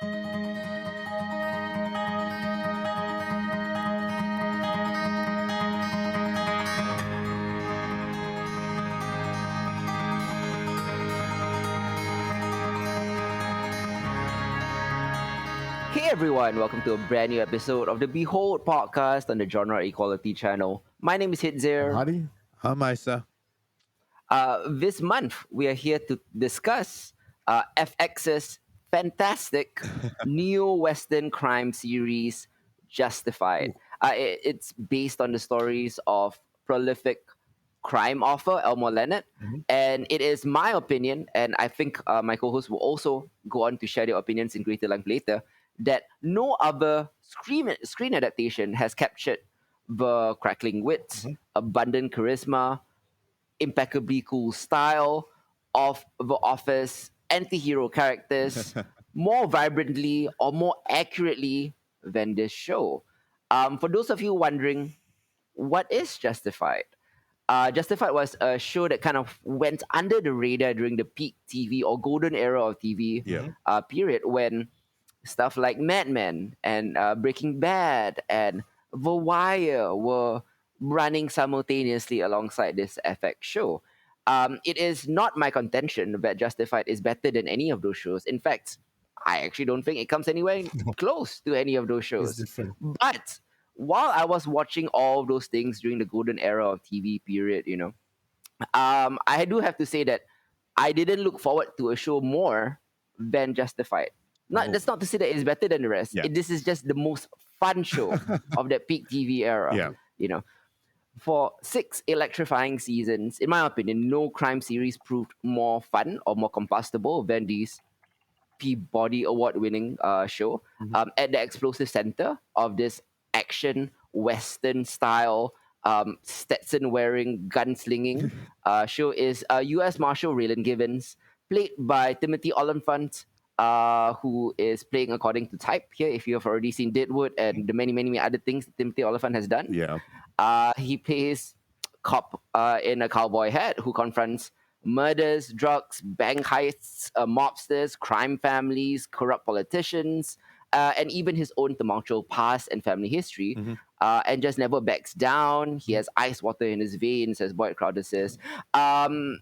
Hey everyone, welcome to a brand new episode of the Behold podcast on the Genre Equality channel. My name is I'm Hitzer. Hadi. Hi, Maisa. This month, we are here to discuss FX's fantastic neo-Western crime series, Justified. Ooh. It's based on the stories of prolific crime author Elmore Leonard, Mhm. and it is my opinion, and I think my co-hosts will also go on to share their opinions in greater length later, that no other screen adaptation has captured the crackling wits, Mhm. abundant charisma, impeccably cool style of the Office anti-hero characters more vibrantly or more accurately than this show. For those of you wondering, what is Justified? Justified was a show that kind of went under the radar during the peak TV or golden era of TV Yeah. Mhm. period when stuff like Mad Men and Breaking Bad and The Wire were running simultaneously alongside this FX show. It is not my contention that Justified is better than any of those shows. In fact, I actually don't think it comes anywhere No, close to any of those it's shows. different. But while I was watching all those things during the golden era of TV period, I do have to say that I didn't look forward to a show more than Justified. Not Oh. That's not to say that it's better than the rest. Yeah. This is just the most fun show of that peak TV era. Yeah. You know, for 6 electrifying seasons, in my opinion, no crime series proved more fun or more combustible than this Peabody Award-winning show. Mhm. At the explosive center of this action Western style Stetson-wearing gunslinging show is U.S. Marshal Raylan Givens, played by Timothy Olyphant, who is playing according to type here. If you have already seen Deadwood and the many other things that Timothy Olyphant has done, Yeah. he plays cop in a cowboy hat who confronts murders, drugs, bank heists, mobsters, crime families, corrupt politicians, and even his own tumultuous past and family history. Mhm. And just never backs down. He has ice water in his veins, as Boyd Crowder says. Um,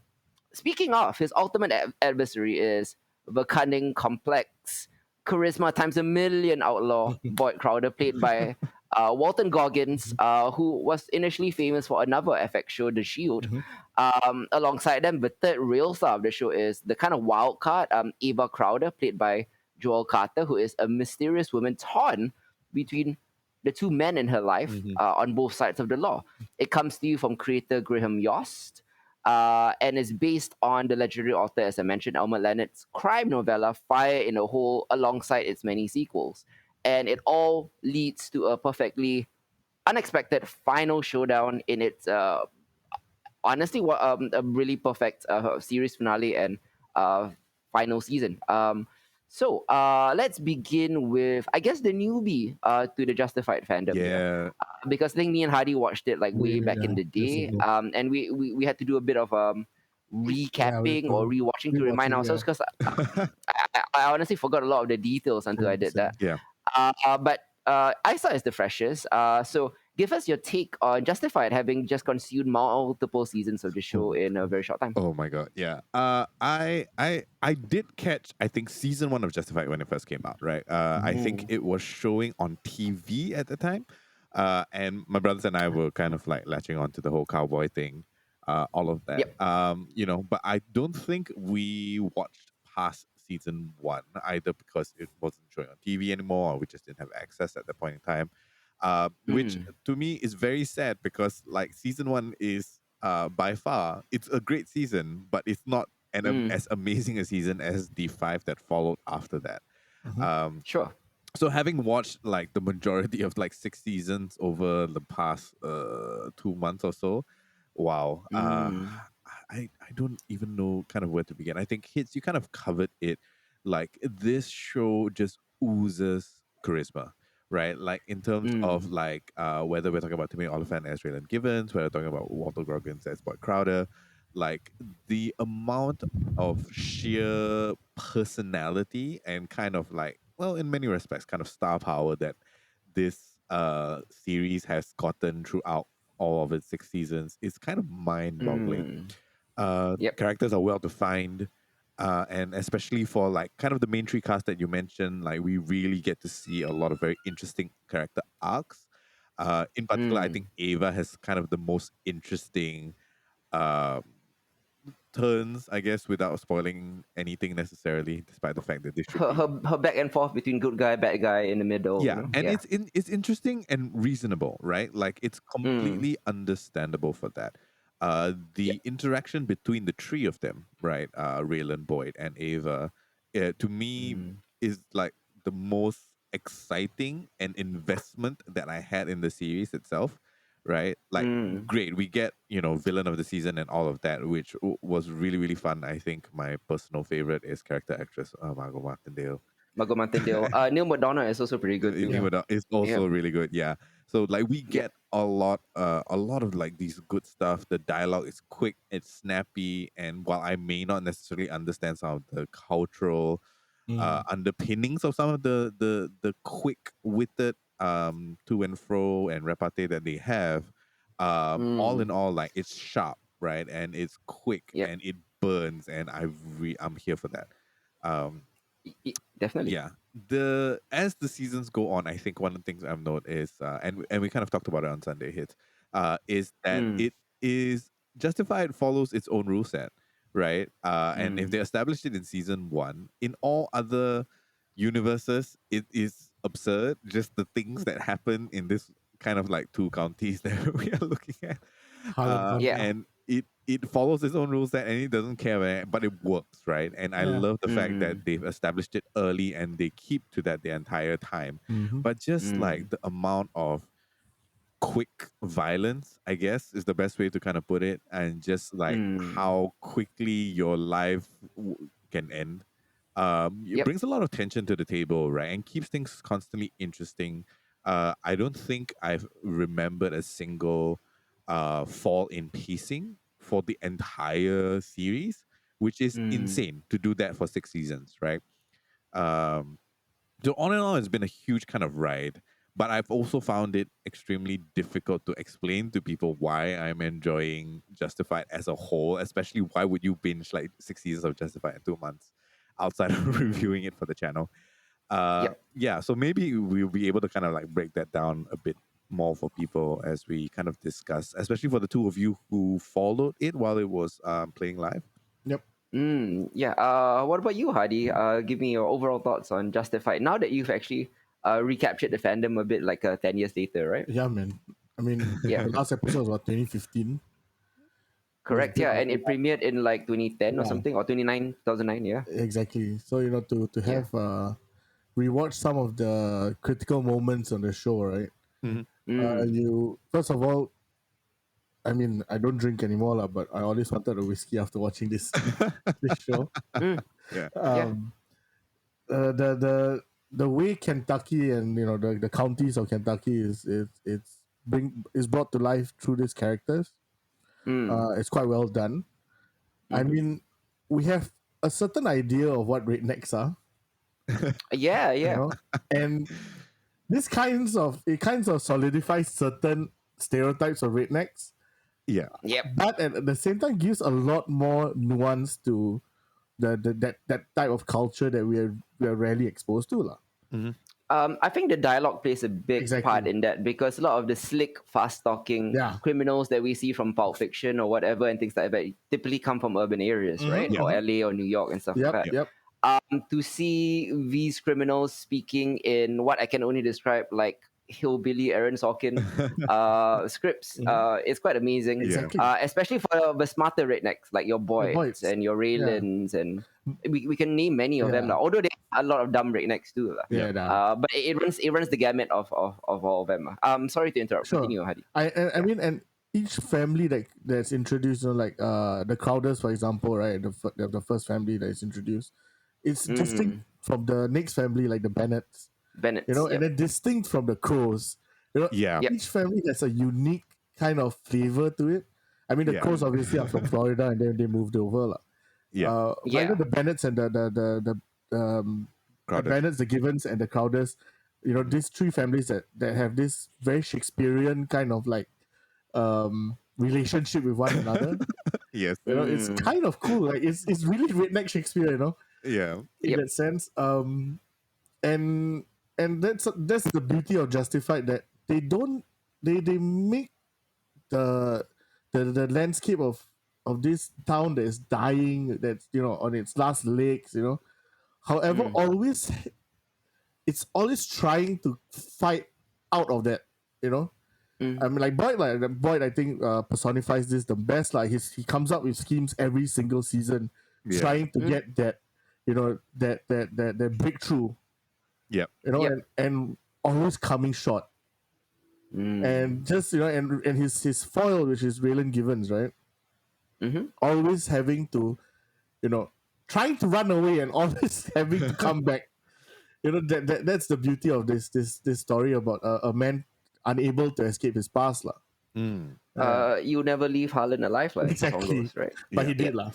Speaking of, his ultimate adversary is the cunning, complex, charisma times a million outlaw Boyd Crowder, played by Walton Goggins, Mhm. who was initially famous for another FX show, The Shield. Mhm. Alongside them, the third real star of the show is the kind of wild card, Ava Crowder, played by Joel Carter, who is a mysterious woman torn between the two men in her life Mhm. on both sides of the law. It comes to you from creator Graham Yost, and is based on the legendary author, as I mentioned, Elmer Leonard's crime novella Fire in a Hole, alongside its many sequels. And it all leads to a perfectly unexpected final showdown in its honestly a really perfect series finale and final season. Let's begin with, I guess, the newbie to the Justified fandom here, Yeah. because I think me and Hardy watched it like way back in Yeah, the years day, ago. And we had to do a bit of Yeah, we have recapping or to rewatching to remind rewatching. ourselves, because I honestly forgot a lot of the details until I did 100%. that. Yeah. But I saw it's the freshest. So give us your take on Justified, having just consumed multiple seasons of the show in a very short time. Oh my god. Yeah. I did catch, I think, season one of Justified when it first came out, right? I think Mm. it was showing on TV at the time. And my brothers and I were kind of like latching on to the whole cowboy thing, all of that. Yep. But I don't think we watched past season one, either because it wasn't showing on TV anymore or we just didn't have access at that point in time. Which Mm. to me is very sad because like season one is by far it's a great season, but it's not Mm. as amazing a season as the five that followed after that. Mhm. Um, Sure. so having watched like the majority of like 6 seasons over the past 2 months or so, wow, Mm. I don't even know kind of where to begin. I think Hits, you kind of covered it. Like this show just oozes charisma, right? Like in terms of Mm. like whether we're talking about Timmy Oliphant as Raylan Givens, whether we're talking about Walter Goggins as Boyd Crowder, like the amount of sheer personality and kind of like well, in many respects, kind of star power that this series has gotten throughout all of its 6 seasons is kind of mind-boggling. Yep. Characters are well defined, and especially for like kind of the main three cast that you mentioned, like we really get to see a lot of very interesting character arcs. In particular, I think Ava has kind of the most interesting um turns, I guess, without spoiling anything necessarily, despite the fact that this should Her, be. her back and forth between good guy, bad guy in the middle. Yeah, and Yeah. it's interesting and reasonable, right? Like it's Mm. completely understandable for that. Yep. The interaction between the three of them, right? Raylan, Boyd, and Ava, to me is like the most exciting and investment that I had in the series itself, right? Like, great, we get villain of the season and all of that, which was really really fun. I think my personal favorite is character actress Margot Martindale. Margot Martindale. Neil McDonough is also pretty good too. Is also Yeah. really good. Yeah. So like we Yep. get a lot of like these good stuff. The dialogue is quick, it's snappy, and while I may not necessarily understand some of the cultural underpinnings of some of the quick witted to and fro and repartee that they have, all in all, like it's sharp, right? And it's quick Yep. and it burns, and I'm here for that. Um, Definitely. yeah, the as the seasons go on, I think one of the things I've noticed is, and we kind of talked about it on Sunday Hits, is that it is Justified follows its own rule set, right? And if they established it in season one, in all other universes, it is absurd. Just the things that happen in this kind of like two counties that we are looking at, Yeah. and it follows its own rules that and it doesn't care, but it works, right? And I love the fact that they've established it early and they keep to that the entire time. But just like the amount of quick violence, I guess, is the best way to kind of put it, and just like how quickly your life can end. It Yep. brings a lot of tension to the table, right, and keeps things constantly interesting. I don't think I've remembered a single fall in pacing for the entire series, which is insane to do that for 6 seasons, right? Um, so on and on, it's been a huge kind of ride, but I've also found it extremely difficult to explain to people why I'm enjoying Justified as a whole, especially why would you binge like 6 seasons of Justified in 2 months outside of reviewing it for the channel. Yep. Yeah, so maybe we'll be able to kind of like break that down a bit more for people as we kind of discuss, especially for the two of you who followed it while it was playing live. Yep. Yeah. What about you, Hadi? Give me your overall thoughts on Justified. Now that you've actually recaptured the fandom a bit, like 10 years later, right? Yeah, man. I mean, Yeah. the last episode was what, 2015? Correct. Yeah, and it premiered in like 2010 or Yeah. something, or 2009. Yeah. Exactly. So to Yeah. have rewatch some of the critical moments on the show, right? You first of all, I mean, I don't drink anymore, lah, but I always wanted a whiskey after watching this show. Yeah. Yeah. The way Kentucky and the counties of Kentucky is brought to life through these characters. It's quite well done. I mean, we have a certain idea of what rednecks are, Yeah. you Yeah. know, and this kinds of solidifies certain stereotypes of rednecks, Yeah. Yep. but at the same time gives a lot more nuance to that type of culture that we are rarely exposed to, lah. I think the dialogue plays a big part Exactly. in that, because a lot of the slick, fast-talking Yeah. criminals that we see from Pulp Fiction or whatever and things like that typically come from urban areas, right? Yeah. Or LA or New York and stuff like that. Yep. To see these criminals speaking in what I can only describe like hillbilly Aaron Sorkin scripts, it's quite amazing. Exactly. Especially for the smarter rednecks like your Boyds Boyds. and your Raylans, and we can name many of them. Yeah. Although there are a lot of dumb rednecks too. Yeah. But it runs the gamut of all of them. Sorry to interrupt. Sure. Continue, Hadi. I mean, and each family that's introduced, like the Crowders, for example, right? The first family that is introduced, it's distinct from the next family, like the Bennetts, Bennett. and then distinct from the Crows. Yeah. Each family has a unique kind of flavor to it. I mean, the Crows obviously are from Florida, and then they moved over, lah. Yeah. But the Bennetts and the Crowders. Bennets, the Givens, and the Crowders. You know, these three families that have this very Shakespearean kind of like relationship with one another. Yes. You know, it's kind of cool. Like it's really redneck Shakespeare. You know, Yeah. in that sense. And that's the beauty of Justified, that they make the landscape of this town that is dying, that's, you know, on its last legs, you know. However, always it's always trying to fight out of that, you know. I mean, like Boyd, I think personifies this the best. Like he comes up with schemes every single season, Yeah. trying to get that, you know, that breakthrough, Yeah. you know, Yep. and always coming short. And just, you know, and his foil, which is Raylan Givens, right? Always having to, you know, trying to run away and always having to come back. You know, that's the beauty of this story about a man unable to escape his past, lah. Mm. You never leave Harlan alive, like the song Exactly. goes, right? But he Yeah. did, lah.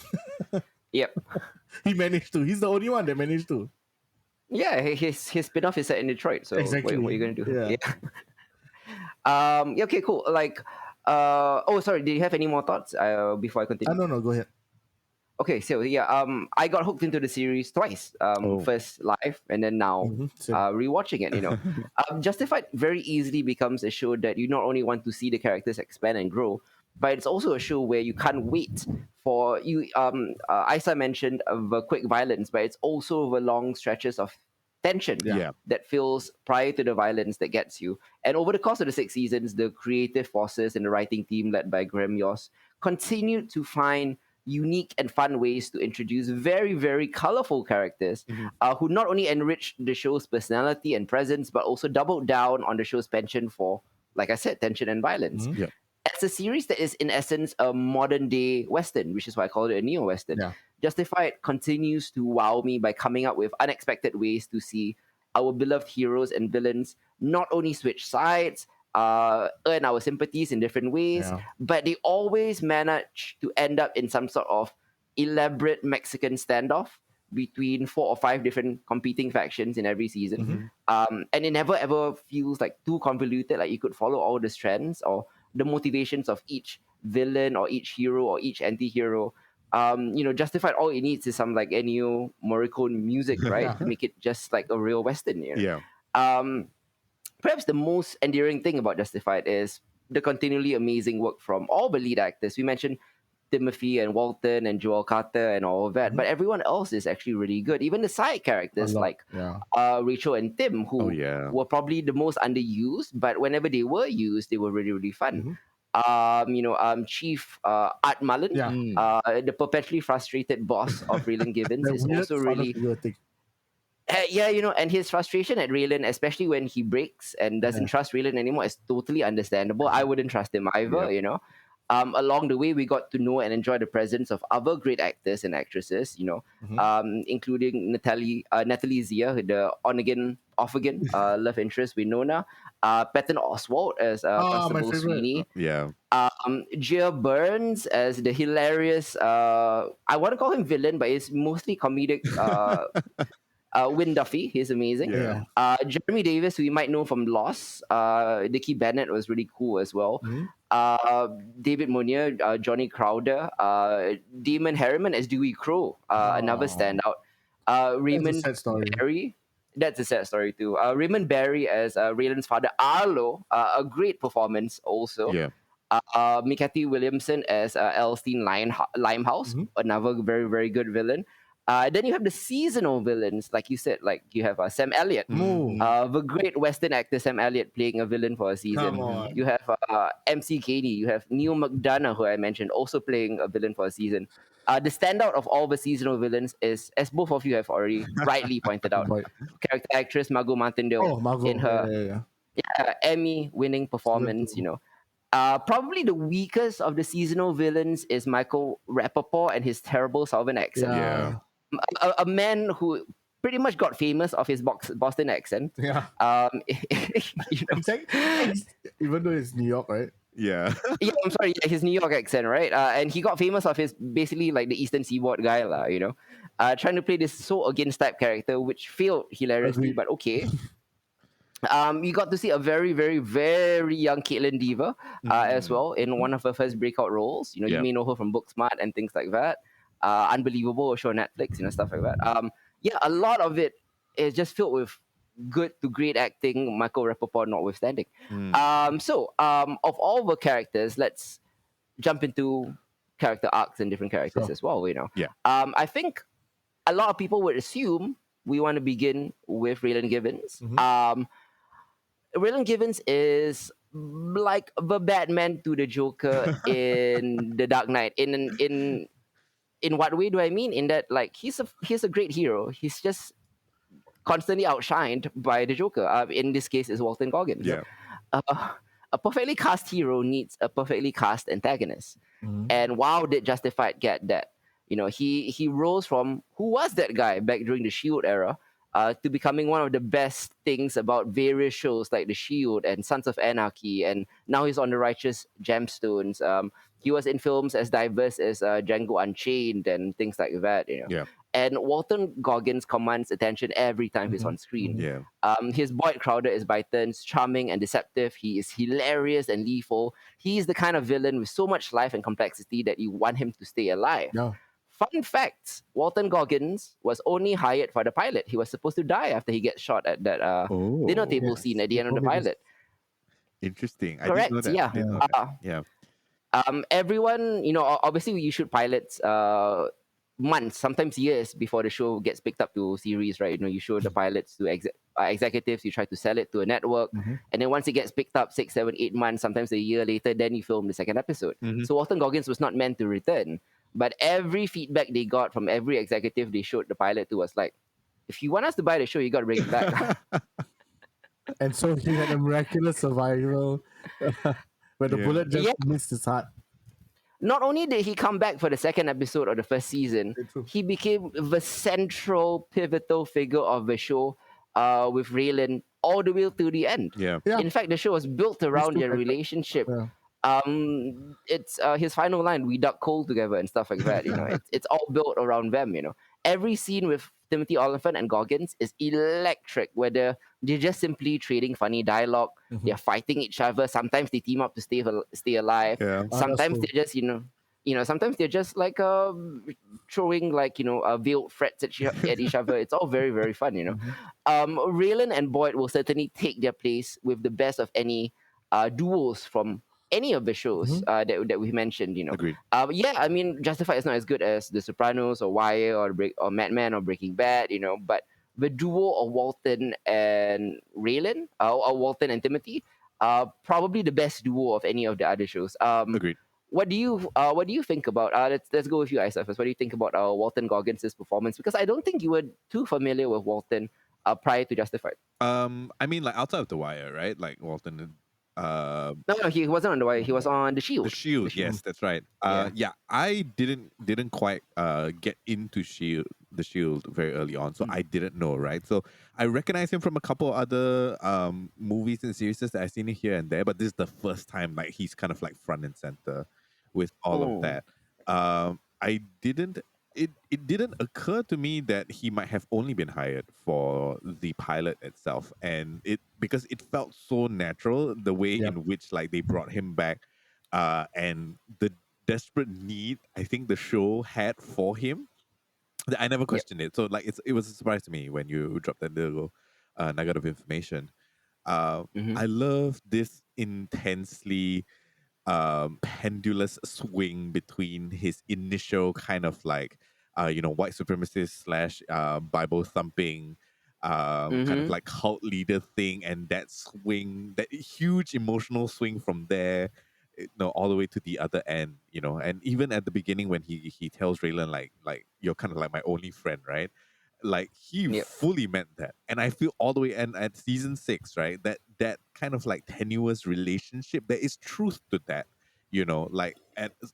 Yep. He managed to. He's the only one that managed to. Yeah, his spin-off is set in Detroit, so Exactly. what are you gonna do? Yeah. Yeah, okay, cool. Like, oh, sorry. Did you have any more thoughts before I continue? No, go ahead. Okay, so yeah, I got hooked into the series twice. First live, and then now Same. rewatching it. You know, Justified very easily becomes a show that you not only want to see the characters expand and grow, but it's also a show where you can't wait for you. Isa mentioned the quick violence, but it's also the long stretches of tension Yeah. that feels prior to the violence that gets you. And over the course of the 6 seasons, the creative forces and the writing team led by Graham Yost continued to find unique and fun ways to introduce very, very colorful characters who not only enriched the show's personality and presence, but also doubled down on the show's penchant for, like I said, tension and violence. Yeah. It's a series that is, in essence, a modern day Western, which is why I call it a neo Western. Yeah. Justified continues to wow me by coming up with unexpected ways to see our beloved heroes and villains not only switch sides, earn our sympathies in different ways, Yeah. but they always manage to end up in some sort of elaborate Mexican standoff between 4 or 5 different competing factions in every season. And it never ever feels like too convoluted, like you could follow all the strands or the motivations of each villain or each hero or each anti-hero. You know, Justified, all it needs is some like Ennio Morricone music, right? To make it just like a real Western, you know? Yeah. Perhaps the most endearing thing about Justified is the continually amazing work from all the lead actors. We mentioned Timothy and Walton and Joel Carter and all of that, but everyone else is actually really good. Even the side characters like Rachel and Tim, who were probably the most underused, but whenever they were used, they were really, really fun. Chief Art Mullen, the perpetually frustrated boss of Raylan Givens, is also really... yeah, you know, and his frustration at Raylan, especially when he breaks and doesn't trust Raylan anymore, is totally understandable. I wouldn't trust him either, you know. Along the way, we got to know and enjoy the presence of other great actors and actresses, you know, including Natalie Zia, the on-again, off-again love interest Winona, Patton Oswalt as Constable Sweeney, Gia Burns as the hilarious, I want to call him villain, but he's mostly comedic, Win Duffy, he's amazing. Jeremy Davis, who you might know from Lost. Dickie Bennett was really cool as well. David Monier, Johnny Crowder, Damon Harriman as Dewey Crow, another standout. Raymond Barry, that's a sad story too. Raymond Barry as Raylan's father, Arlo, a great performance also. Mikati Williamson as Elstein Limehouse, another very, very good villain. Then you have the seasonal villains, like you said, like you have Sam Elliott, the great Western actor Sam Elliott playing a villain for a season. You have MC Katie, you have Neil McDonough, who I mentioned, also playing a villain for a season. The standout of all the seasonal villains is, as both of you have already rightly pointed out, character actress Margot Martindale in her Emmy-winning performance. You know, probably the weakest of the seasonal villains is Michael Rappaport and his terrible Southern accent. A man who pretty much got famous of his Boston accent. You know? Even though it's New York, right? Yeah. Yeah, I'm sorry, yeah, his New York accent, right? And he got famous of his basically like the Eastern Seaboard guy, trying to play this so against type character, which failed hilariously, Agreed. but okay. You got to see a very, very, very young Caitlin Dever as Mm. well in one of her first breakout roles. You Yeah. may know her from Booksmart and things like that. Unbelievable, a show on Netflix, stuff like that. Yeah, a lot of it is just filled with good to great acting, Michael Rappaport notwithstanding. Mm. Of all the characters, let's jump into character arcs and different characters Sure. as well. Yeah. I think a lot of people would assume we want to begin with Raylan Givens. Raylan Givens is like the Batman to the Joker in The Dark Knight. In what way do I mean? In that, like, he's a great hero. He's just constantly outshined by the Joker. In this case, is Walton Goggins. Yeah. Uh, a perfectly cast hero needs a perfectly cast antagonist. Mhm. And wow, did Justified get that? He rose from who was that guy back during the Shield era to becoming one of the best things about various shows like The Shield and Sons of Anarchy, and now he's on the Righteous Gemstones. He was in films as diverse as Django Unchained and things like that. Yeah. And Walton Goggins commands attention every time he's Mhm. on screen. Yeah. His Boyd Crowder is by turns charming and deceptive. He is hilarious and lethal. He is the kind of villain with so much life and complexity that you want him to stay alive. Yeah. Fun facts: Walton Goggins was only hired for the pilot. He was supposed to die after he gets shot at that Oh, dinner table Yes. scene at the You end of the told me this. pilot. interesting. I didn't know Correct. that. Yeah. Didn't know Yeah. that. Yeah. Everyone, obviously you shoot pilots months, sometimes years before the show gets picked up to series, right? You show the pilots to executives, you try to sell it to a network, Mhm. and then once it gets picked up 6, 7, 8 months, sometimes a year later, then you film the second episode. Mhm. So Walton Goggins was not meant to return, but every feedback they got from every executive they showed the pilot to was like, if you want us to buy the show, you got to bring him back. And so he had a miraculous survival where the Yeah. bullet just Yeah. missed his heart. Not only did he come back for the second episode of the first season, Very true. he became the central, pivotal figure of the show with Raylan all the way to the end. Yeah. Yeah. In fact, the show was built around two their characters. relationship. Yeah. It's his final line, "We dug coal together" and stuff like that. It's all built around them. Every scene with Timothy Oliphant and Goggins is electric. Whether they're just simply trading funny dialogue, they're fighting each other. Sometimes they team up to stay alive. Yeah. that's Sometimes cool. they're just sometimes they're just like throwing like veiled threats at each other. It's all very, very fun. Raylan and Boyd will certainly take their place with the best of any duos from any of the shows that we mentioned. Agreed. Yeah, I mean, Justified is not as good as The Sopranos or Wire or Mad Men or Breaking Bad. But the duo of Walton and Raylan, or Walton and Timothy, probably the best duo of any of the other shows. Agreed. What do you think about? Let's go with you, Isa, first. What do you think about Walton Goggins' performance? Because I don't think you were too familiar with Walton prior to Justified. I mean, like outside of the wire, right? Like Walton. No, he wasn't on the Wire. He was on The Shield. The Shield, yes, that's right. Yeah, I didn't quite get into the Shield very early on, so I didn't know, right? So I recognize him from a couple other movies and series that I've seen it here and there, but this is the first time like he's kind of like front and center with all of that. I didn't. It didn't occur to me that he might have only been hired for the pilot itself, and because it felt so natural the way Yep. in which like they brought him back, and the desperate need I think the show had for him. That I never questioned it. So like it was a surprise to me when you dropped that little nugget of information. I love this intensely pendulous swing between his initial kind of like white supremacist slash Bible thumping kind of like cult leader thing, and that swing, that huge emotional swing from there, all the way to the other end, and even at the beginning when he tells Raylan like you're kind of like my only friend, right? Like he Yep. fully meant that, and I feel all the way and at season 6, right, that kind of like tenuous relationship, there is truth to that, like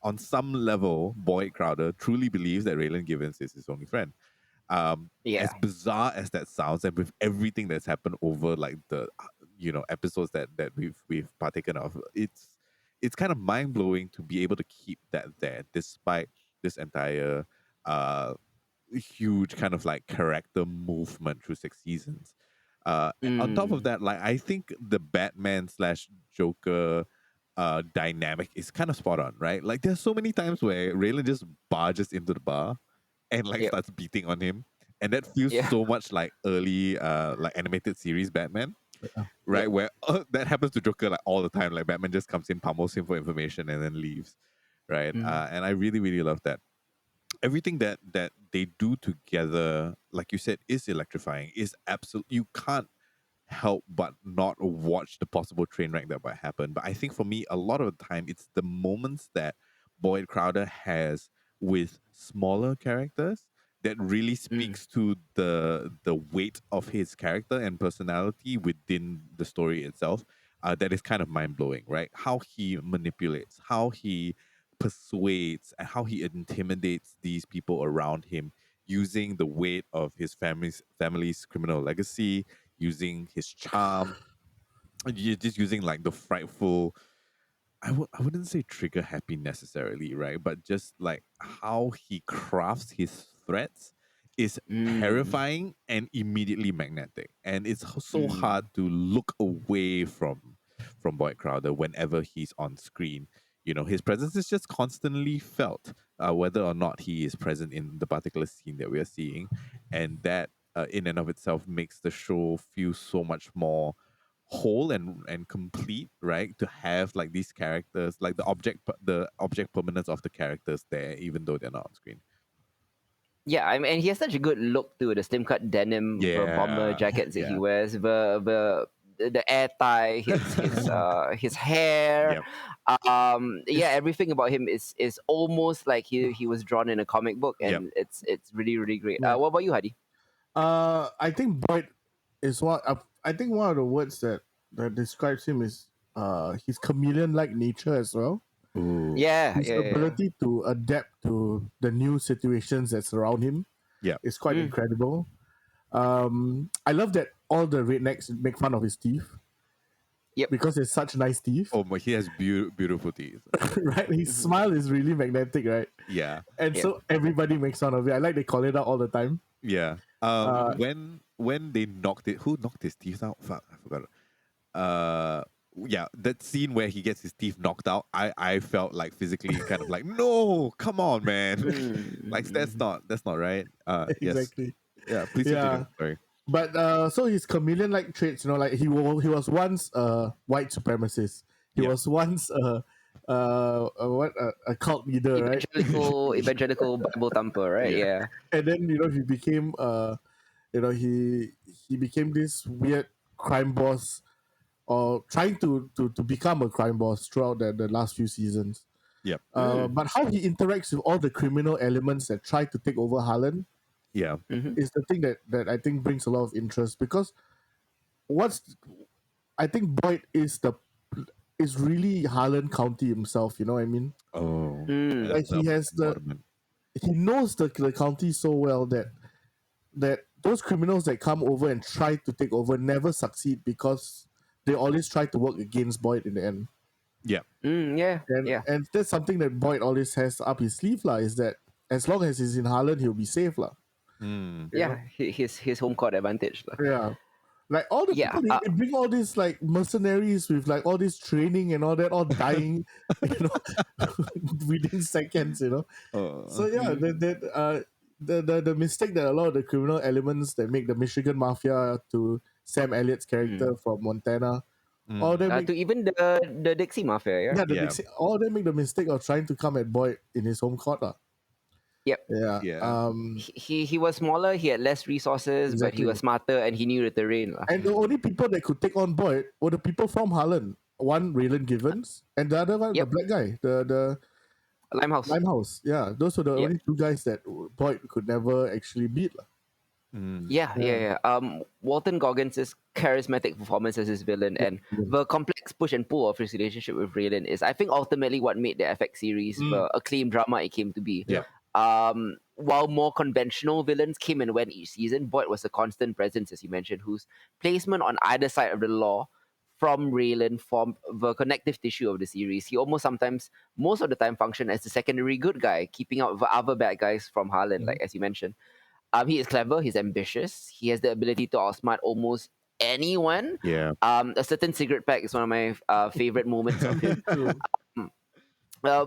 on some level Boyd Crowder truly believes that Raylan Givens is his only friend. Yeah. As bizarre as that sounds, and with everything that's happened over like the episodes that we've partaken of, it's kind of mind blowing to be able to keep that there despite this entire uh huge kind of like character movement through 6 seasons. On top of Mm. that, like I think the Batman slash Joker dynamic is kind of spot on, right? Like there's so many times where Raylan just barges into the bar and like Yep. starts beating on him. And that feels Yeah. so much like early like animated series Batman, right? Yep. Where that happens to Joker like all the time. Like Batman just comes in, pummels him for information, and then leaves, right? Mm. And I really, really love that. Everything that they do together, like you said, is electrifying. Is absolute. You can't help but not watch the possible train wreck that might happen. But I think for me, a lot of the time, it's the moments that Boyd Crowder has with smaller characters that really Mm. speaks to the weight of his character and personality within the story itself. That is kind of mind blowing, right? How he manipulates, how he persuades, and how he intimidates these people around him using the weight of his family's criminal legacy, using his charm, and just using like the frightful. I wouldn't say trigger happy necessarily, right? But just like how he crafts his threats is Mm. terrifying and immediately magnetic, and it's so hard Mm. to look away from Boyd Crowder whenever he's on screen. You know, his presence is just constantly felt, whether or not he is present in the particular scene that we are seeing, and that in and of itself makes the show feel so much more whole and complete, right? To have like these characters, like the object permanence of the characters there, even though they're not on screen. Yeah, I mean, and he has such a good look too. The slim cut denim bomber Yeah, jackets that he yeah, wears, the air tie, his hair. yep, Yeah, It's everything about him is almost like he was drawn in a comic book, yep. and it's really really great. yeah. What about you, Hadi? I think Boyd is what I think one of the words that describes him is his chameleon-like nature as well. Ooh, Yeah, His yeah, yeah. ability to adapt to the new situations that surround him yep. is quite Mm, incredible. I love that all the rednecks make fun of his teeth yep. because it's such nice teeth, Oh my, he has beautiful teeth. right? His Mhm. smile is really magnetic, right? Yeah, And Yep. so everybody makes fun of it. I like they call it out all the time. yeah. Uh, Mhm. When they knocked it, who knocked his teeth out? Fuck, I forgot. Uh, yeah, that scene where he gets his teeth knocked out, I felt like physically kind of like, no, come on, man, like Mm. that's not right. Yes, exactly. yeah. Please Yeah. continue. Sorry. But so his chameleon-like traits, like he was once a white supremacist. He Yeah, was once a cult leader, right? Evangelical Bible thumper, right? yeah, Yeah. And then he became he became this weird crime boss, or trying to become a crime boss throughout the last few seasons. yep, Mm. But how he interacts with all the criminal elements that try to take over Harlan yeah, Mm-hmm. is the thing that I think brings a lot of interest, because what's I think Boyd is really Harlan County himself. You know what I mean? oh, Mm. Like that's the the embodiment. he knows the county so well that those criminals that come over and try to take over never succeed, because they always try to work against Boyd in the end. Yeah, Mm. Yeah. Yeah. And that's something that Boyd always has up his sleeve, lah. Is that as long as he's in Harlan, he'll be safe, lah. mm, You know? Yeah. His home court advantage, lah. Yeah. Like all the Yeah. people, they bring all these like mercenaries with like all this training and all that, all dying, within seconds. So yeah, Mm. the mistake that a lot of the criminal elements that make the Michigan Mafia to Sam Elliott's character Mm. from Montana, all mm, they make To even the Dixie Mafia, yeah. yeah, all they make the mistake of trying to come at Boyd in his home court. Lah. Yep. Yeah. yeah, He was smaller. He had less resources, but he Exactly. was smarter and he knew the terrain, lah. And the only people that could take on Boyd were the people from Harlan. One, Raylan Givens, and the other one, the Yep. black guy, the Limehouse. Limehouse. Yeah, those were the Yep. only two guys that Boyd could never actually beat. Lah. mm, Yeah, yeah, Yeah. yeah. Walton Goggins' charismatic performance as his villain and the complex push and pull of his relationship with Raylan is, I think, ultimately what made the FX series the acclaimed drama it came to be. yeah, While more conventional villains came and went each season, Boyd was a constant presence, as you mentioned, whose placement on either side of the law from Raylan formed the connective tissue of the series. He almost sometimes, most of the time, functioned as the secondary good guy, keeping out the other bad guys from Harlan, like as you mentioned. He is clever, he's ambitious, he has the ability to outsmart almost anyone. Yeah. A certain cigarette pack is one of my favorite moments of him. True.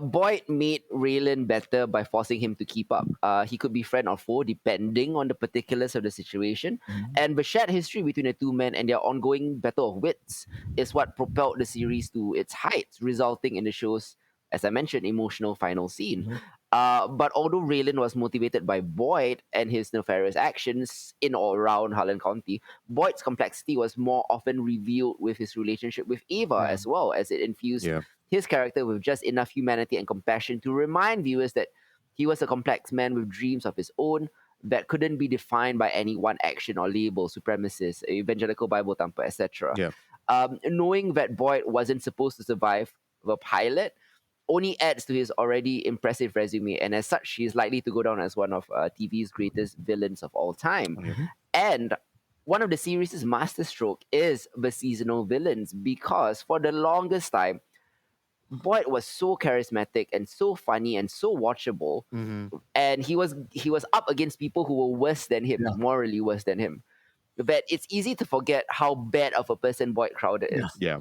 Boyd made Raylan better by forcing him to keep up. He could be friend or foe depending on the particulars of the situation. And the shared history between the two men and their ongoing battle of wits is what propelled the series to its heights, resulting in the show's, as I mentioned, emotional final scene. But although Raylan was motivated by Boyd and his nefarious actions in or around Harlan County, Boyd's complexity was more often revealed with his relationship with Ava as well, as it infused Yeah. his character with just enough humanity and compassion to remind viewers that he was a complex man with dreams of his own that couldn't be defined by any one action or label, supremacist, evangelical Bible thumper, etc. Yeah. Knowing that Boyd wasn't supposed to survive the pilot only adds to his already impressive resume, and as such, he is likely to go down as one of TV's greatest villains of all time. And one of the series' masterstroke is the seasonal villains, because for the longest time, Boyd was so charismatic and so funny and so watchable, and he was up against people who were worse than him, morally worse than him. That it's easy to forget how bad of a person Boyd Crowder is, Yeah.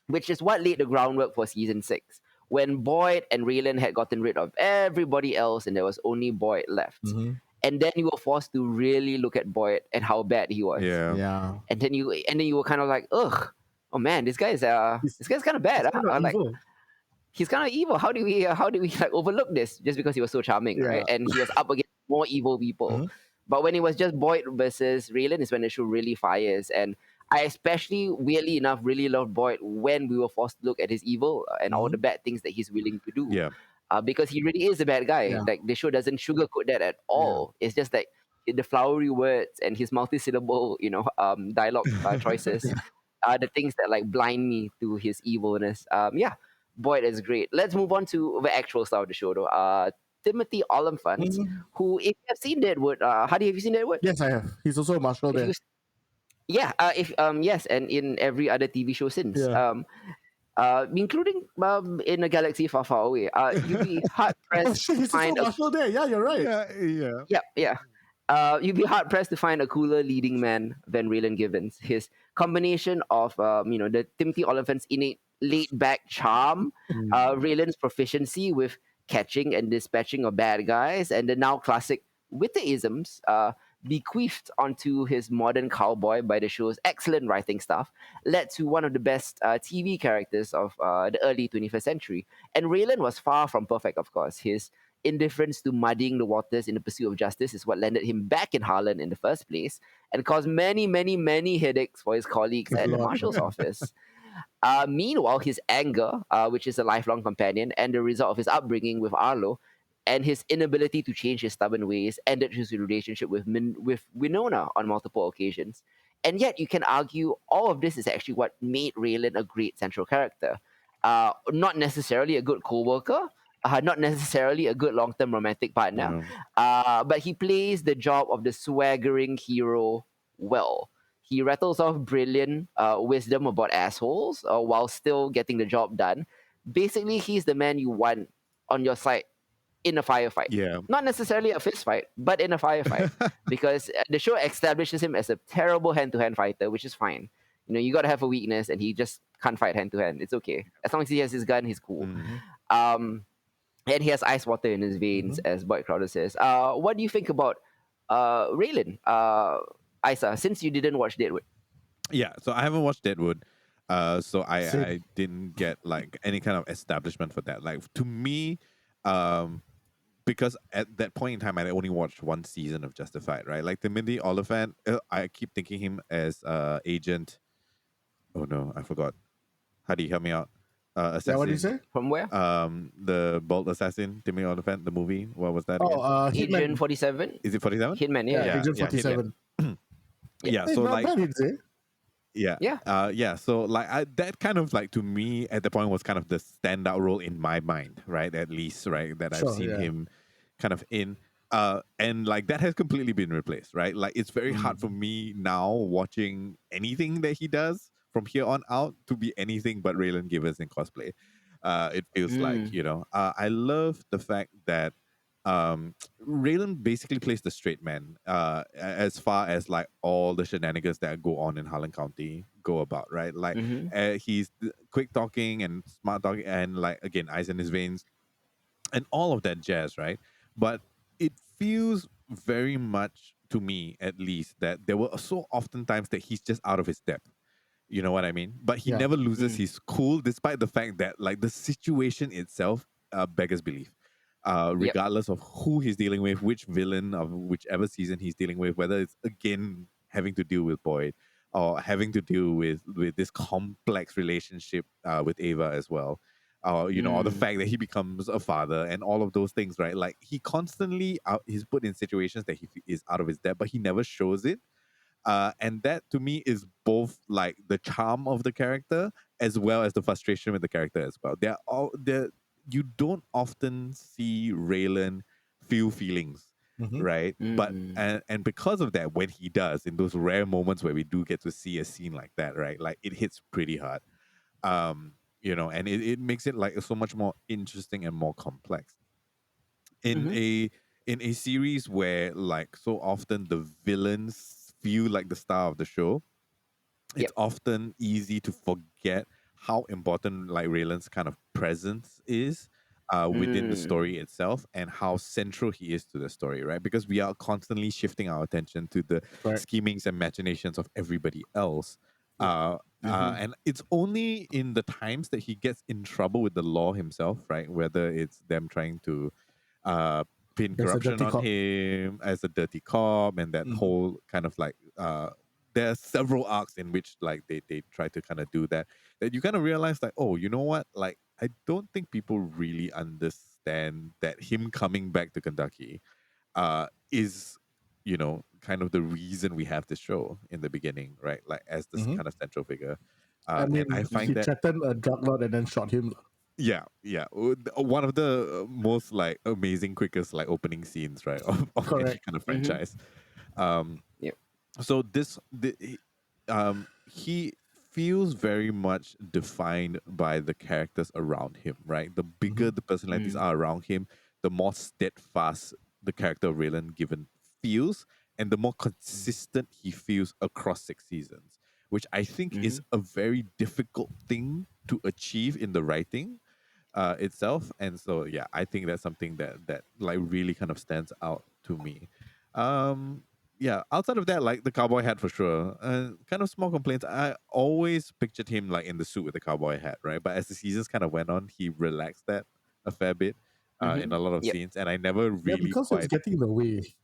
which is what laid the groundwork for season 6, when Boyd and Raylan had gotten rid of everybody else and there was only Boyd left. And then you were forced to really look at Boyd and how bad he was. Yeah. Yeah. And then you were kind of like, ugh, oh man, this guy's kind of bad. Kind of Like, evil. he's kind of evil. How do we like overlook this just because he was so charming, right? And he was up against more evil people. But when it was just Boyd versus Raylan is when the show really fires. And I especially, weirdly enough, really loved Boyd when we were forced to look at his evil and all the bad things that he's willing to do. Yeah. Because he really is a bad guy. Yeah. Like, the show doesn't sugarcoat that at all. It's just like the flowery words and his multi-syllable, dialogue choices are the things that like blind me to his evilness. Boyd is great. Let's move on to the actual star of the show, though. Timothy Olyphant, who, if you have seen Deadwood, Hadi, have you seen Deadwood? Yes, I have. He's also a marshal there. Yes, and in every other TV show since. Yeah. Including in a galaxy far, far away. You'd be hard Oh pressed shit, to he's also find a a marshal there. Yeah, you're right. Yeah. you'd be hard pressed to find a cooler leading man than Raylan Givens. His combination of the Timothy Olyphant's innate laid back charm, Raylan's proficiency with catching and dispatching of bad guys, and the now classic witterisms bequeathed onto his modern cowboy by the show's excellent writing staff, led to one of the best TV characters of the early 21st century. And Raylan was far from perfect, of course. His indifference to muddying the waters in the pursuit of justice is what landed him back in Harlan in the first place and caused many, many, many headaches for his colleagues at the marshal's office. Meanwhile, his anger, which is a lifelong companion and the result of his upbringing with Arlo, and his inability to change his stubborn ways ended his relationship with Winona on multiple occasions. And yet, you can argue all of this is actually what made Raylan a great central character. Not necessarily a good co-worker, not necessarily a good long-term romantic partner, but he plays the job of the swaggering hero well. He rattles off brilliant wisdom about assholes while still getting the job done. Basically, he's the man you want on your side in a firefight. Yeah. Not necessarily a fist fight, but in a firefight. Because the show establishes him as a terrible hand-to-hand fighter, which is fine. You got to have a weakness, and he just can't fight hand-to-hand. It's okay. As long as he has his gun, he's cool. And he has ice water in his veins, as Boyd Crowder says. What do you think about Raylan? Isa, since you didn't watch Deadwood. Yeah, so I haven't watched Deadwood. So I Same. didn't get like any kind of establishment for that. Like to me, because at that point in time I only watched one season of Justified, right? Like Timothy Olyphant, I keep thinking him as agent. Oh no, I forgot. How do you help me out? Assassin. Yeah, what did you say? From where? The Bold Assassin, Timothy Olyphant, the movie. What was that? Oh, Agent Hitman. 47? Is it 47? Hitman, Yeah, yeah. Agent yeah, 47. Yeah, Hey, so not like bad, you'd say. yeah. So like that kind of like to me at the point was kind of the standout role in my mind, right? At least, right, that I've Sure, seen yeah. him kind of in. And like that has completely been replaced, right? Like it's very hard for me now watching anything that he does from here on out to be anything but Raylan Givens in cosplay. It feels like, Mm. you know. I love the fact that Raylan basically plays the straight man as far as like all the shenanigans that go on in Harlan County go about, right? Like Mm-hmm. he's quick talking and smart talking and like again eyes in his veins and all of that jazz, right? But it feels very much to me, at least, that there were so often times that he's just out of his depth. You know what I mean? But he Yeah. never loses Mm. his cool, despite the fact that like the situation itself beggars belief. Yep. Regardless of who he's dealing with, which villain of whichever season he's dealing with, whether it's again having to deal with Boyd or having to deal with this complex relationship with Ava as well, you know, or the Mm. fact that he becomes a father and all of those things, right? Like he constantly he's put in situations that is out of his depth, but he never shows it, and that to me is both like the charm of the character as well as the frustration with the character as well. They're all there. You don't often see Raylan feel feelings, Mm-hmm. right? But Mm. and because of that, when he does, in those rare moments where we do get to see a scene like that, right? Like it hits pretty hard. You know, and it makes it like so much more interesting and more complex in Mm-hmm. a series where like so often the villains feel like the star of the show. It's Yep. often easy to forget how important like Raylan's kind of presence is within the Mm. story itself and how central he is to the story, right? Because we are constantly shifting our attention to the Correct. schemings and machinations of everybody else. Yeah. Mm-hmm. And it's only in the times that he gets in trouble with the law himself, right? Whether it's them trying to uh, pin There's a corruption dirty on cop. him as a dirty cop, and that Mm-hmm. whole kind of like there are several arcs in which like they try to kind of do that. That you kind of realize like, oh, you know what? Like, I don't think people really understand that him coming back to Kentucky is, you know, kind of the reason we have this show in the beginning, right? Like as this Mm-hmm. kind of central figure. I And I mean, find he that threatened a drug lord and then shot him. yeah, yeah. One of the most like amazing, quickest like opening scenes, right, of any Correct. kind of Mm-hmm. franchise. Um, Yep. so he feels very much defined by the characters around him, right? The Mm-hmm. bigger the personalities Mm. are around him, the more steadfast the character of Raylan Given feels, and the more consistent he feels across 6 seasons, which I think Mm-hmm. is a very difficult thing to achieve in the writing itself. And so yeah, I think that's something that like really kind of stands out to me. Yeah, outside of that, like the cowboy hat for sure. Kind of small complaints. I always pictured him like in the suit with the cowboy hat, right? But as the seasons kind of went on, he relaxed that a fair bit in Mm-hmm. a lot of Yep. scenes, and I never Yeah, really because it was quite getting in the way.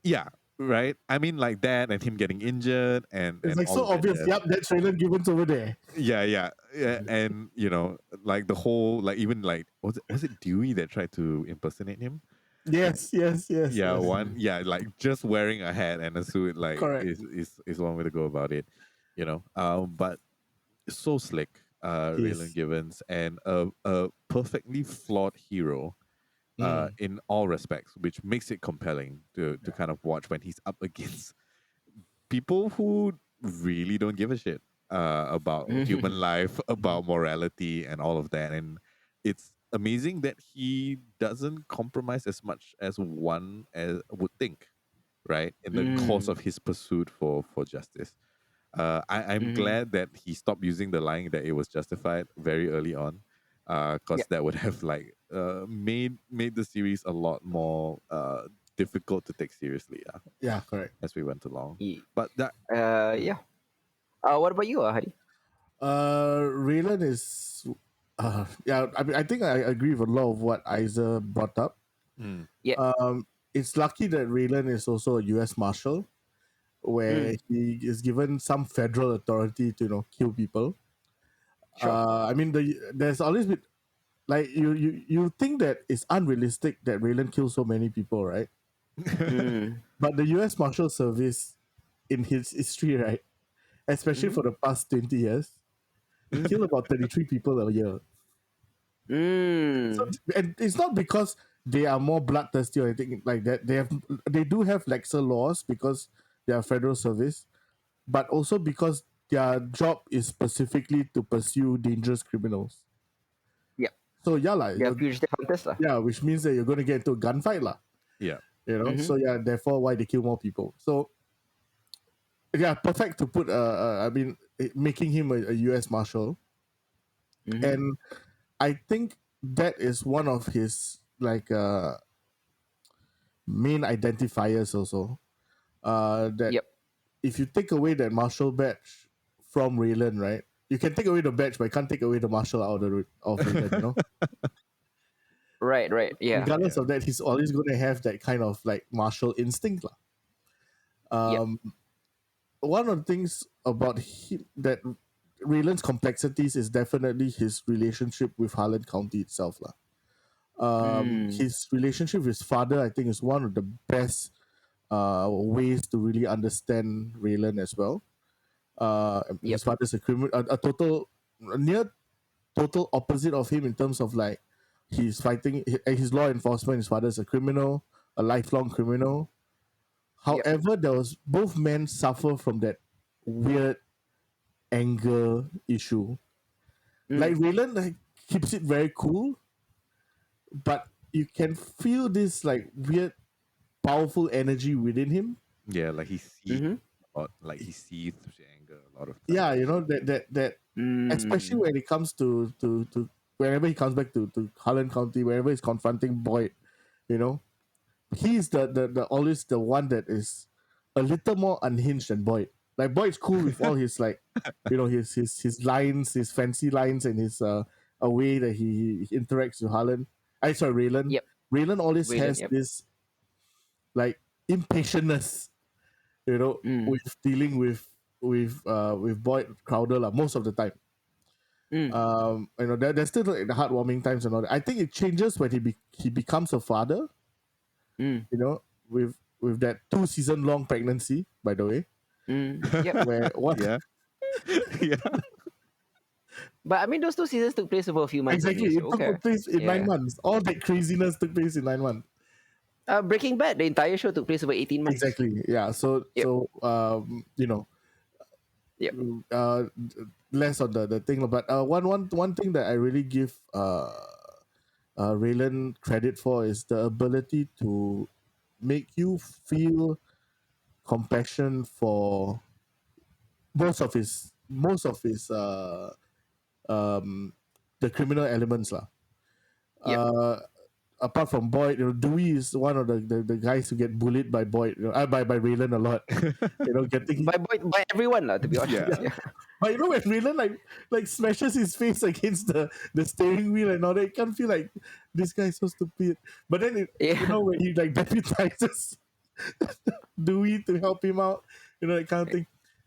yeah, right. I mean, like that, and him getting injured, It's and like all so of that obvious. jazz. Yep, that's Raylan Givens over there. Yeah, yeah, yeah, Mm-hmm. and you know, like the whole, like even like was it Dewey that tried to impersonate him? Yes, yes, yes, Yeah, yes. one, Mm-hmm. yeah, like just wearing a hat and a suit, like Correct. is one way to go about it, you know. But so slick, Raylan He's Givens, and a perfectly flawed hero, mm, in all respects, which makes it compelling to yeah. kind of watch when he's up against people who really don't give a shit about human Mm-hmm. life, Mhm. about morality, and all of that. And it's amazing that he doesn't compromise as much as one as would think, right? In the course Mm. of his pursuit for justice. I'm Mm-hmm. glad that he stopped using the line that it was justified very early on, because Yep. that would have like made the series a lot more difficult to take seriously. Yeah, Yeah, correct. as we went along. Ye- But that mm, Yeah. What about you, Hadi? Raylan is yeah, I mean I think I agree with a lot of what Isa brought up. mm, Yep. It's lucky that Raylan is also a US Marshal, where Mm. he is given some federal authority to kill people. Sure. I mean there's always been like you think that it's unrealistic that Raylan kills so many people, right? Mm. But the US Marshal Service in his history, right, especially Mm-hmm. for the past 20 years, Mm. kill about 33 people a year. So, Mm. and it's not because they are more bloodthirsty or anything like that. They do have laxer laws because they are federal service, but also because their job is specifically to pursue dangerous criminals. Yep. So yeah, They're fugitive hunters lah. yeah, which means that you're going to get into a gunfight lah. Yeah. So yeah, therefore why they kill more people. So yeah, perfect to put. I mean, making him a U.S. Marshal, and I think that is one of his like main identifiers also. That Yep. if you take away that Marshal badge from Raylan, right? You can take away the badge, but you can't take away the Marshal out of Raylan, you know. Right. Yeah. Regardless of that, he's always going to have that kind of like martial instinct lah. Yep. One of the things about him that Raylan's complexities is definitely his relationship with Harlan County itself lah. His relationship with his father, I think, is one of the best ways to really understand Raylan as well. His father's a criminal, a near total opposite of him in terms of like he's fighting his law enforcement. His father's a criminal, a lifelong criminal. However, there was both men suffer from that weird anger issue. Like Raylan like, keeps it very cool, but you can feel this like weird, powerful energy within him. Yeah, like he sees, like he sees anger a lot of times. Yeah, you know that especially when it comes to whenever he comes back to Harlan County, wherever he's confronting Boyd, you know, he's the always the one that is a little more unhinged than Boyd. Like Boyd's cool with all his like, you know, his lines, his fancy lines, and his a way that he interacts with Harlan. Raylan. Yep. Raylan always has this like impatientness, you know, with dealing with Boyd Crowder lah, most of the time. You know, there's still like, the heartwarming times and all that. I think it changes when he becomes a father. You know, with that 2-season long pregnancy, by the way. Yep. Where what? Yeah. But I mean, those 2 seasons took place over a few months. Exactly, only, so it took place in 9 months. All that craziness took place in 9 months. Breaking Bad, the entire show took place over 18 months. Exactly. Yeah. So you know. Yep. Less on the thing, but one thing that I really give Raylan credit for is the ability to make you feel compassion for most of his the criminal elements lah. Apart from Boyd, you know, Dewey is one of the guys who get bullied by Boyd, you know, by Raylan a lot. You know, getting by Boyd, by everyone lah, to be honest. Yeah. But you know when Raylan like smashes his face against the steering wheel and all that, you can't feel like this guy is so stupid. But then you know when he like deputizes Dewey to help him out, you know, that kind of thing.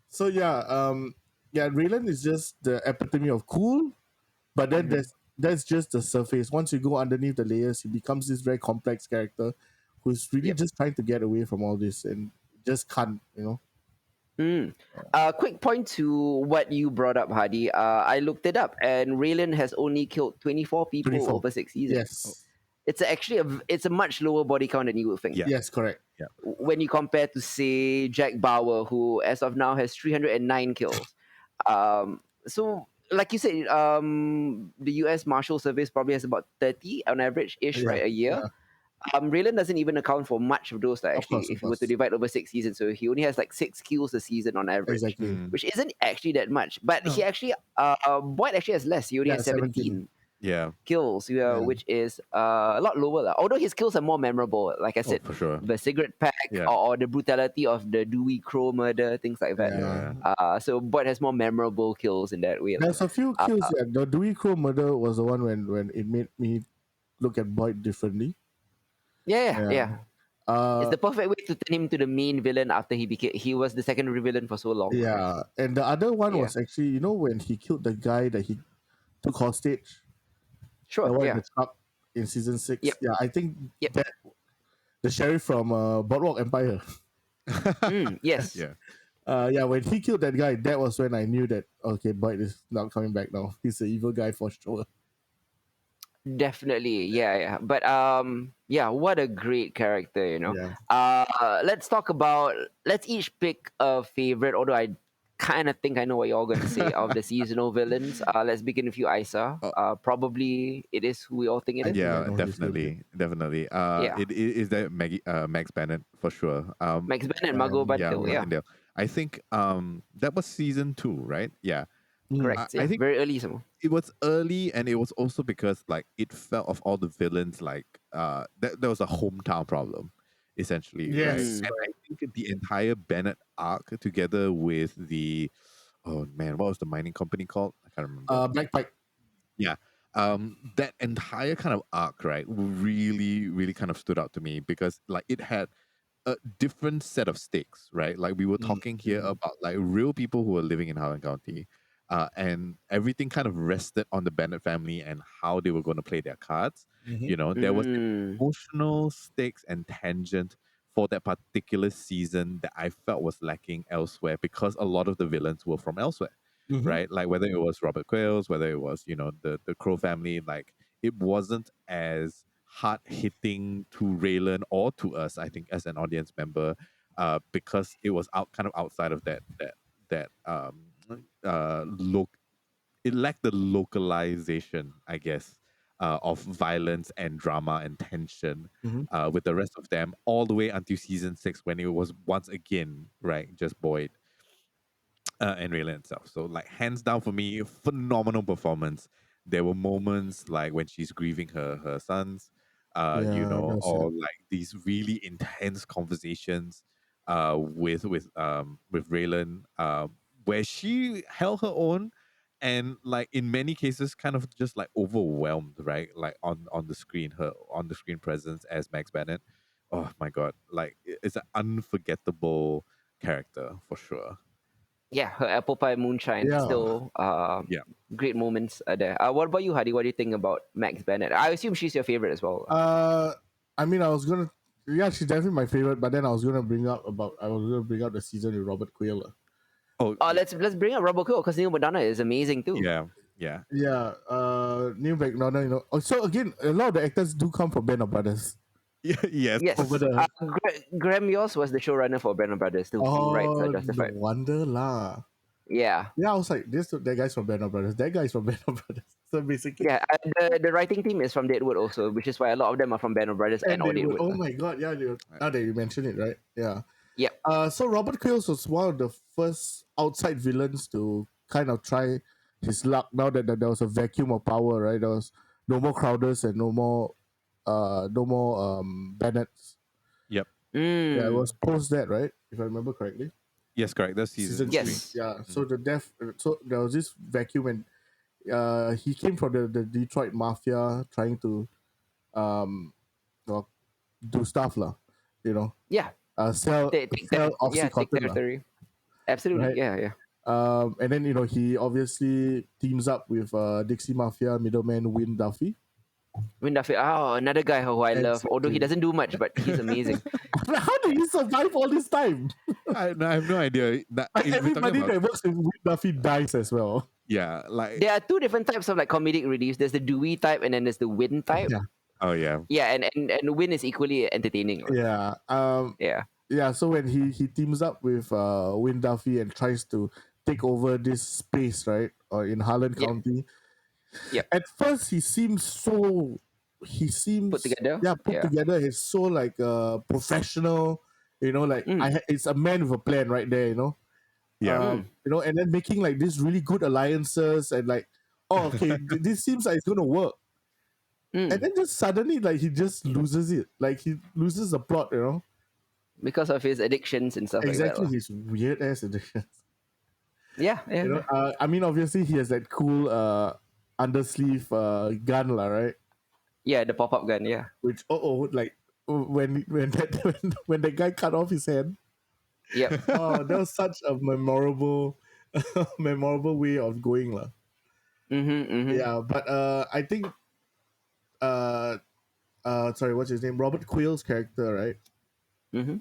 So Raylan is just the epitome of cool, but then that's just the surface. Once you go underneath the layers, he becomes this very complex character who's really just trying to get away from all this and just can't, you know. Quick point to what you brought up, Hadi. I looked it up, and Raylan has only killed 24 people over 6 seasons. Yes. It's actually it's a much lower body count than you would think. Yeah. Yes, correct. Yeah. When you compare to, say, Jack Bauer, who as of now has 309 kills. So like you said, the U.S. Marshal Service probably has about 30 on average-ish, right, a year. Yeah. Raylan doesn't even account for much of those, like, actually, course, if you were to divide over 6 seasons. So he only has like 6 kills a season on average, Exactly. which isn't actually that much. But he actually, Boyd actually has less. He only has 17 kills, which is a lot lower. Although his kills are more memorable, like I said, for sure. the cigarette pack or the brutality of the Dewey Crow murder, things like that. So Boyd has more memorable kills in that way. There's a few kills. The Dewey Crow murder was the one when it made me look at Boyd differently. Yeah. It's the perfect way to turn him to the main villain after he was the secondary villain for so long. Yeah, and the other one was actually, you know, when he killed the guy that he took hostage. Sure. The one in the truck in season 6. Yep. Yeah, I think that the sheriff from Boardwalk Empire. Yes. Yeah. When he killed that guy, that was when I knew that Boyd is not coming back now. He's an evil guy for sure. Definitely, yeah. But what a great character, you know. Yeah. Let's each pick a favorite, although I kind of think I know what you're going to say of the seasonal villains. Let's begin with you, Isa. Uh, Probably it is who we all think it I is. think I yeah, know who this will be. definitely. Yeah, It is that Max Bennett for sure. Max Bennett, Margot And Yeah, Bantil. Mark Yeah, and Dale. I think that was season 2, right? Yeah. mm, correct. I Yeah, think very early. So. it was early, and it was also because like it felt of all the villains like there was a hometown problem essentially, right? yes, Mm. And I correct. think the entire Bennett arc together with the, oh man, what was the mining company called? I can't remember. Black Pike. Yeah. That entire kind of arc, right, really, really kind of stood out to me because like it had a different set of stakes, right? Like we were talking here Mm-hmm. about like real people who were living in Highland County, and everything kind of rested on the Bennett family and how they were going to play their cards. Mm-hmm. You know, there was Mm. emotional stakes and tangent for that particular season that I felt was lacking elsewhere because a lot of the villains were from elsewhere, Mm-hmm. right? Like whether it was Robert Quayles, whether it was the Crow family, like it wasn't as hard hitting to Raylan or to us, I think, as an audience member, because it was out kind of outside of that look. It lacked the localization, I guess, of violence and drama and tension. Mm-hmm. With the rest of them, all the way until season 6, when it was once again right, just Boyd and Raylan itself. So like hands down for me, phenomenal performance. There were moments like when she's grieving her sons, Yeah, that's it. or like these really intense conversations with Raylan, where she held her own and like in many cases kind of just like overwhelmed, right? Like on the screen, her on the screen presence as Max Bennett. Oh my god, like it's an unforgettable character for sure. Yeah, her apple pie moonshine Yeah. still Yeah. great moments are there. What about you, Hadi? What do you think about Max Bennett? I assume she's your favorite as well. Uh, I mean, I was gonna. Yeah, she's definitely my favorite. But then I was gonna bring up the season with Robert Quayle. Oh, Let's bring up Robert Cole because Neil Madonna is amazing too. yeah, yeah, Yeah, Neil McDonough. Oh, so again, a lot of the actors do come from Band of Brothers. yeah, yes. Over Yes, the Graham Yost was the showrunner for Band of Brothers too, who writes oh, no Justified. wonder lah. Yeah, Yeah, I was like, that guy's from Band of Brothers. That guy's from Band of Brothers. So basically, yeah. The writing team is from Deadwood also, which is why a lot of them are from Band of Brothers and and or they would. Deadwood. Oh my god, yeah. Now that you mention it, right? Yeah. Yep. So Robert Quayle was one of the first outside villains to kind of try his luck. Now that there was a vacuum of power, right? There was no more Crowders and no more Bennetts. Yep. Yeah, it Mm. was post that, right? If I remember correctly, Yes, correct. That's season season 3. 3. Yes. Yeah. Mm. So there was this vacuum, and he came from the Detroit mafia, trying to well, do stuff lah, you know, Yeah. sell Take oxycontin lah, territory. Absolutely. right? Yeah. Yeah. And then he obviously teams up with Dixie Mafia middleman Win Duffy. Win Duffy. Oh, another guy who I love. Although he Exactly. doesn't do much, but he's amazing. How did he survive all this time? I have no idea. Like, If we're talking everybody about, that works with Win Duffy dies as well. yeah, like There are two different types of like comedic reliefs. There's the Dewey type and then there's the Win type. Yeah, oh yeah, Yeah, and Win is equally entertaining. yeah, Yeah. yeah. So when he teams up with Win Duffy and tries to take over this space, right, in Harlan Yep. County. Yep. At first, he seems Put together. put Yeah. together. He's so like professional, like it's a man with a plan right there, yeah, and then making like these really good alliances and like, oh, okay, this seems like it's gonna work, Mm. and then just suddenly like he just loses it, like he loses the plot, Because of his addictions and stuff exactly like that. his weird ass addictions. Yeah. Yeah. I mean, obviously he has that cool undersleeve gun, lah, right? Yeah, the pop-up gun. Yeah. Which like when that guy cut off his hand. Yep. Oh, that was such a memorable way of going, lah. Mm-hmm. Yeah, but I think sorry, what's his name? Robert Quayle's character, right? Mm-hmm.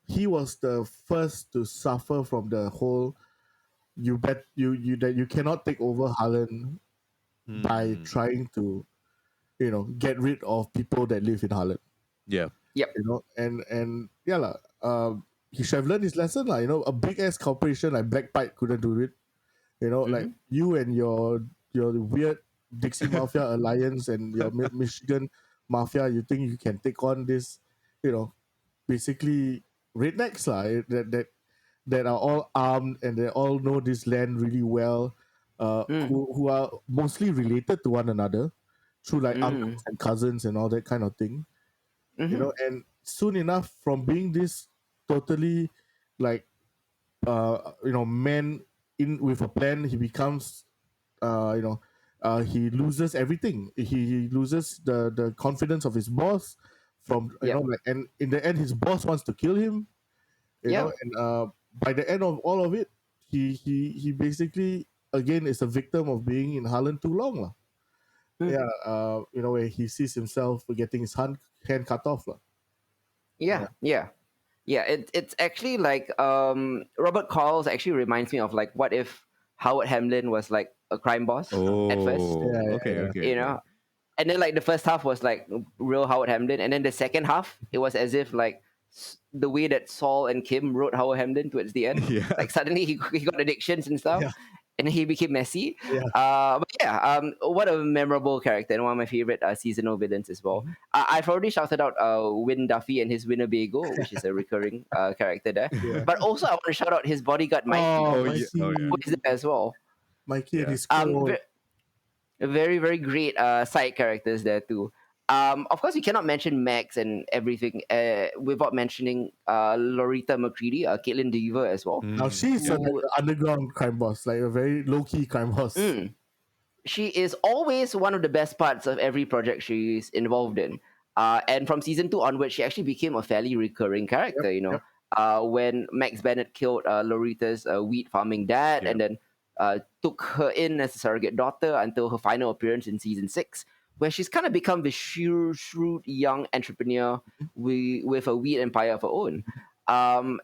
He was the first to suffer from the whole that you cannot take over Harlan by Mm. trying to get rid of people that live in Harlan. yeah, Yep. And yeah lah. he should have learned his lesson, like, a big ass corporation like Black Pipe couldn't do it. Like you and your weird Dixie Mafia alliance and your Michigan Mafia, you think you can take on this, basically rednecks lah, that are all armed and they all know this land really well, who are mostly related to one another through like uncles and cousins and all that kind of thing. And soon enough, from being this totally like man in with a plan, he becomes he loses everything. He loses the confidence of his boss from and in the end his boss wants to kill him, and by the end of all of it, he basically again is a victim of being in Harlan too long lah. Where he sees himself getting his hand cut off lah. It's actually like Robert Quarles actually reminds me of like what if Howard Hamlin was like a crime boss at first, Okay. and then like the first half was like real Howard Hamlin, and then the second half it was as if like the way that Saul and Kim wrote Howard Hamlin towards the end, like suddenly he got addictions and stuff. And he became messy. What a memorable character and one of my favorite seasonal villains as well. I've already shouted out Win Duffy and his Winnebago, which is a recurring character there. But also I want to shout out his bodyguard Mikey, who is there as well. Mikey and his very, very great side characters there too. Of course, we cannot mention Max and everything without mentioning Loretta McCready, Caitlin Deaver as well. Now she's an underground crime boss, like a very low-key crime boss. She is always one of the best parts of every project she's involved in. And from season 2 onwards, she actually became a fairly recurring character, when Max Bennett killed Loretta's wheat farming dad and then took her in as a surrogate daughter until her final appearance in season 6, where she's kind of become this shrewd young entrepreneur with a wheat empire of her own. And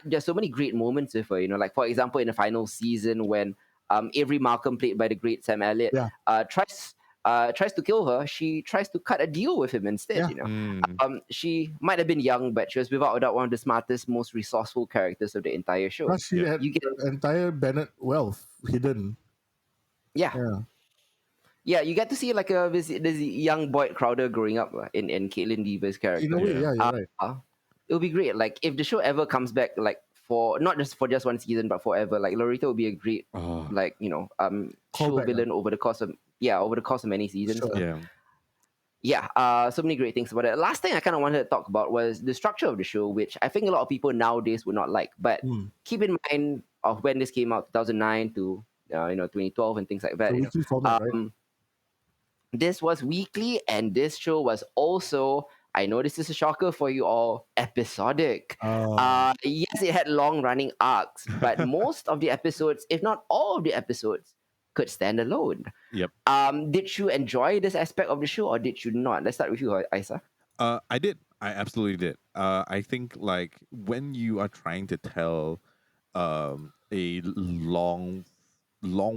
there's so many great moments with her. Like for example, in the final season when Avery Markham, played by the great Sam Elliott, tries to kill her. She tries to cut a deal with him instead. She might have been young, but she was without a doubt one of the smartest, most resourceful characters of the entire show. Plus she had the entire Bennett wealth hidden. Yeah, you get to see like this young Boyd Crowder growing up in Caitlin Deaver's character. In a way, you're right. It'll be great. Like if the show ever comes back, like for not just for just one season, but forever, like Loretta will be a great show villain over the course of many seasons. Sure. So many great things about it. Last thing I kind of wanted to talk about was the structure of the show, which I think a lot of people nowadays would not like. But keep in mind of when this came out, 2009 to 2012 and things like that. Format, right? This was weekly, and this show was also, I know this is a shocker for you all, episodic. Yes, it had long-running arcs, but most of the episodes, if not all of the episodes, could stand alone. Yep. Did you enjoy this aspect of the show, or did you not? Let's start with you, Isa. I did. I absolutely did. I think like when you are trying to tell a long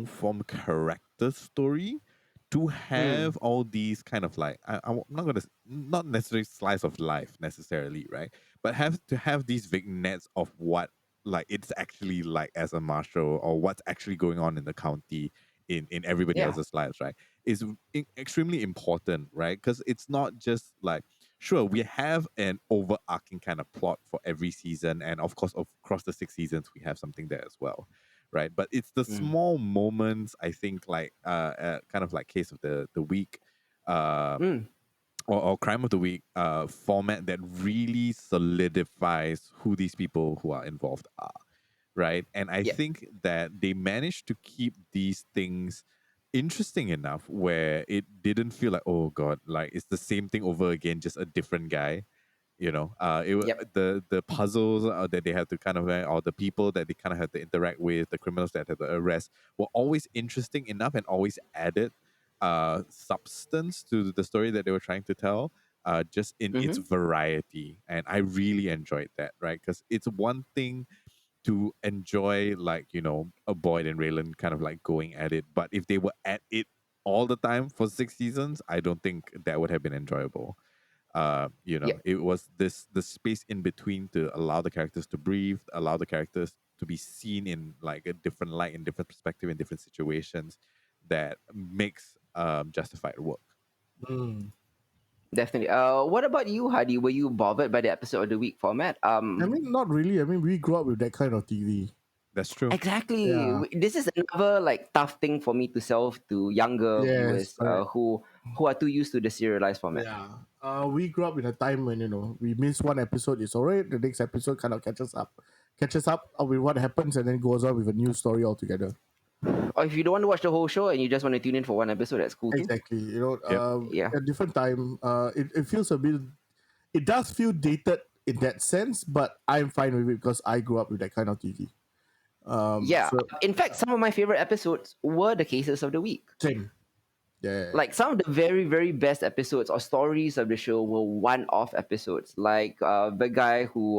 form character story, to have all these kind of like I'm not necessarily slice of life necessarily, right? But have these vignettes of what like it's actually like as a marshal, or what's actually going on in the county in everybody else's lives, right? Is extremely important, right? Because it's not just like, sure, we have an overarching kind of plot for every season, and of course across the 6 seasons we have something there as well, right? But it's the small moments, I think, like kind of like case of the week, or crime of the week format that really solidifies who these people who are involved are, right? And I think that they managed to keep these things interesting enough where it didn't feel like, oh god, like it's the same thing over again, just a different guy. The puzzles that they had to kind of, or the people that they kind of had to interact with, the criminals that had to arrest, were always interesting enough and always added substance to the story that they were trying to tell, just in its variety. And I really enjoyed that, right? Because it's one thing to enjoy, like, a Boyd and Raylan kind of like going at it, but if they were at it all the time for 6 seasons, I don't think that would have been enjoyable. Yep. It was the space in between to allow the characters to breathe, allow the characters to be seen in like a different light, in different perspective, in different situations that makes Justified work. Mm. Definitely. What about you, Hadi? Were you bothered by the episode of the week format? I mean, not really. I mean, we grew up with that kind of TV. That's true. Exactly. Yeah. This is another like tough thing for me to sell to younger Yes, viewers correct. who are too used to the serialized format. Yeah. We grew up in a time when we miss one episode, it's alright. The next episode kind of catches up with what happens, and then goes on with a new story altogether. Or if you don't want to watch the whole show and you just want to tune in for one episode, that's cool too. Exactly. Yep. Yeah. At different time, it feels a bit. It does feel dated in that sense, but I'm fine with it because I grew up with that kind of TV. Yeah. So In fact, some of my favorite episodes were the cases of the week. same. Yeah. Like some of the very, very best episodes or stories of the show were one-off episodes. Like the guy who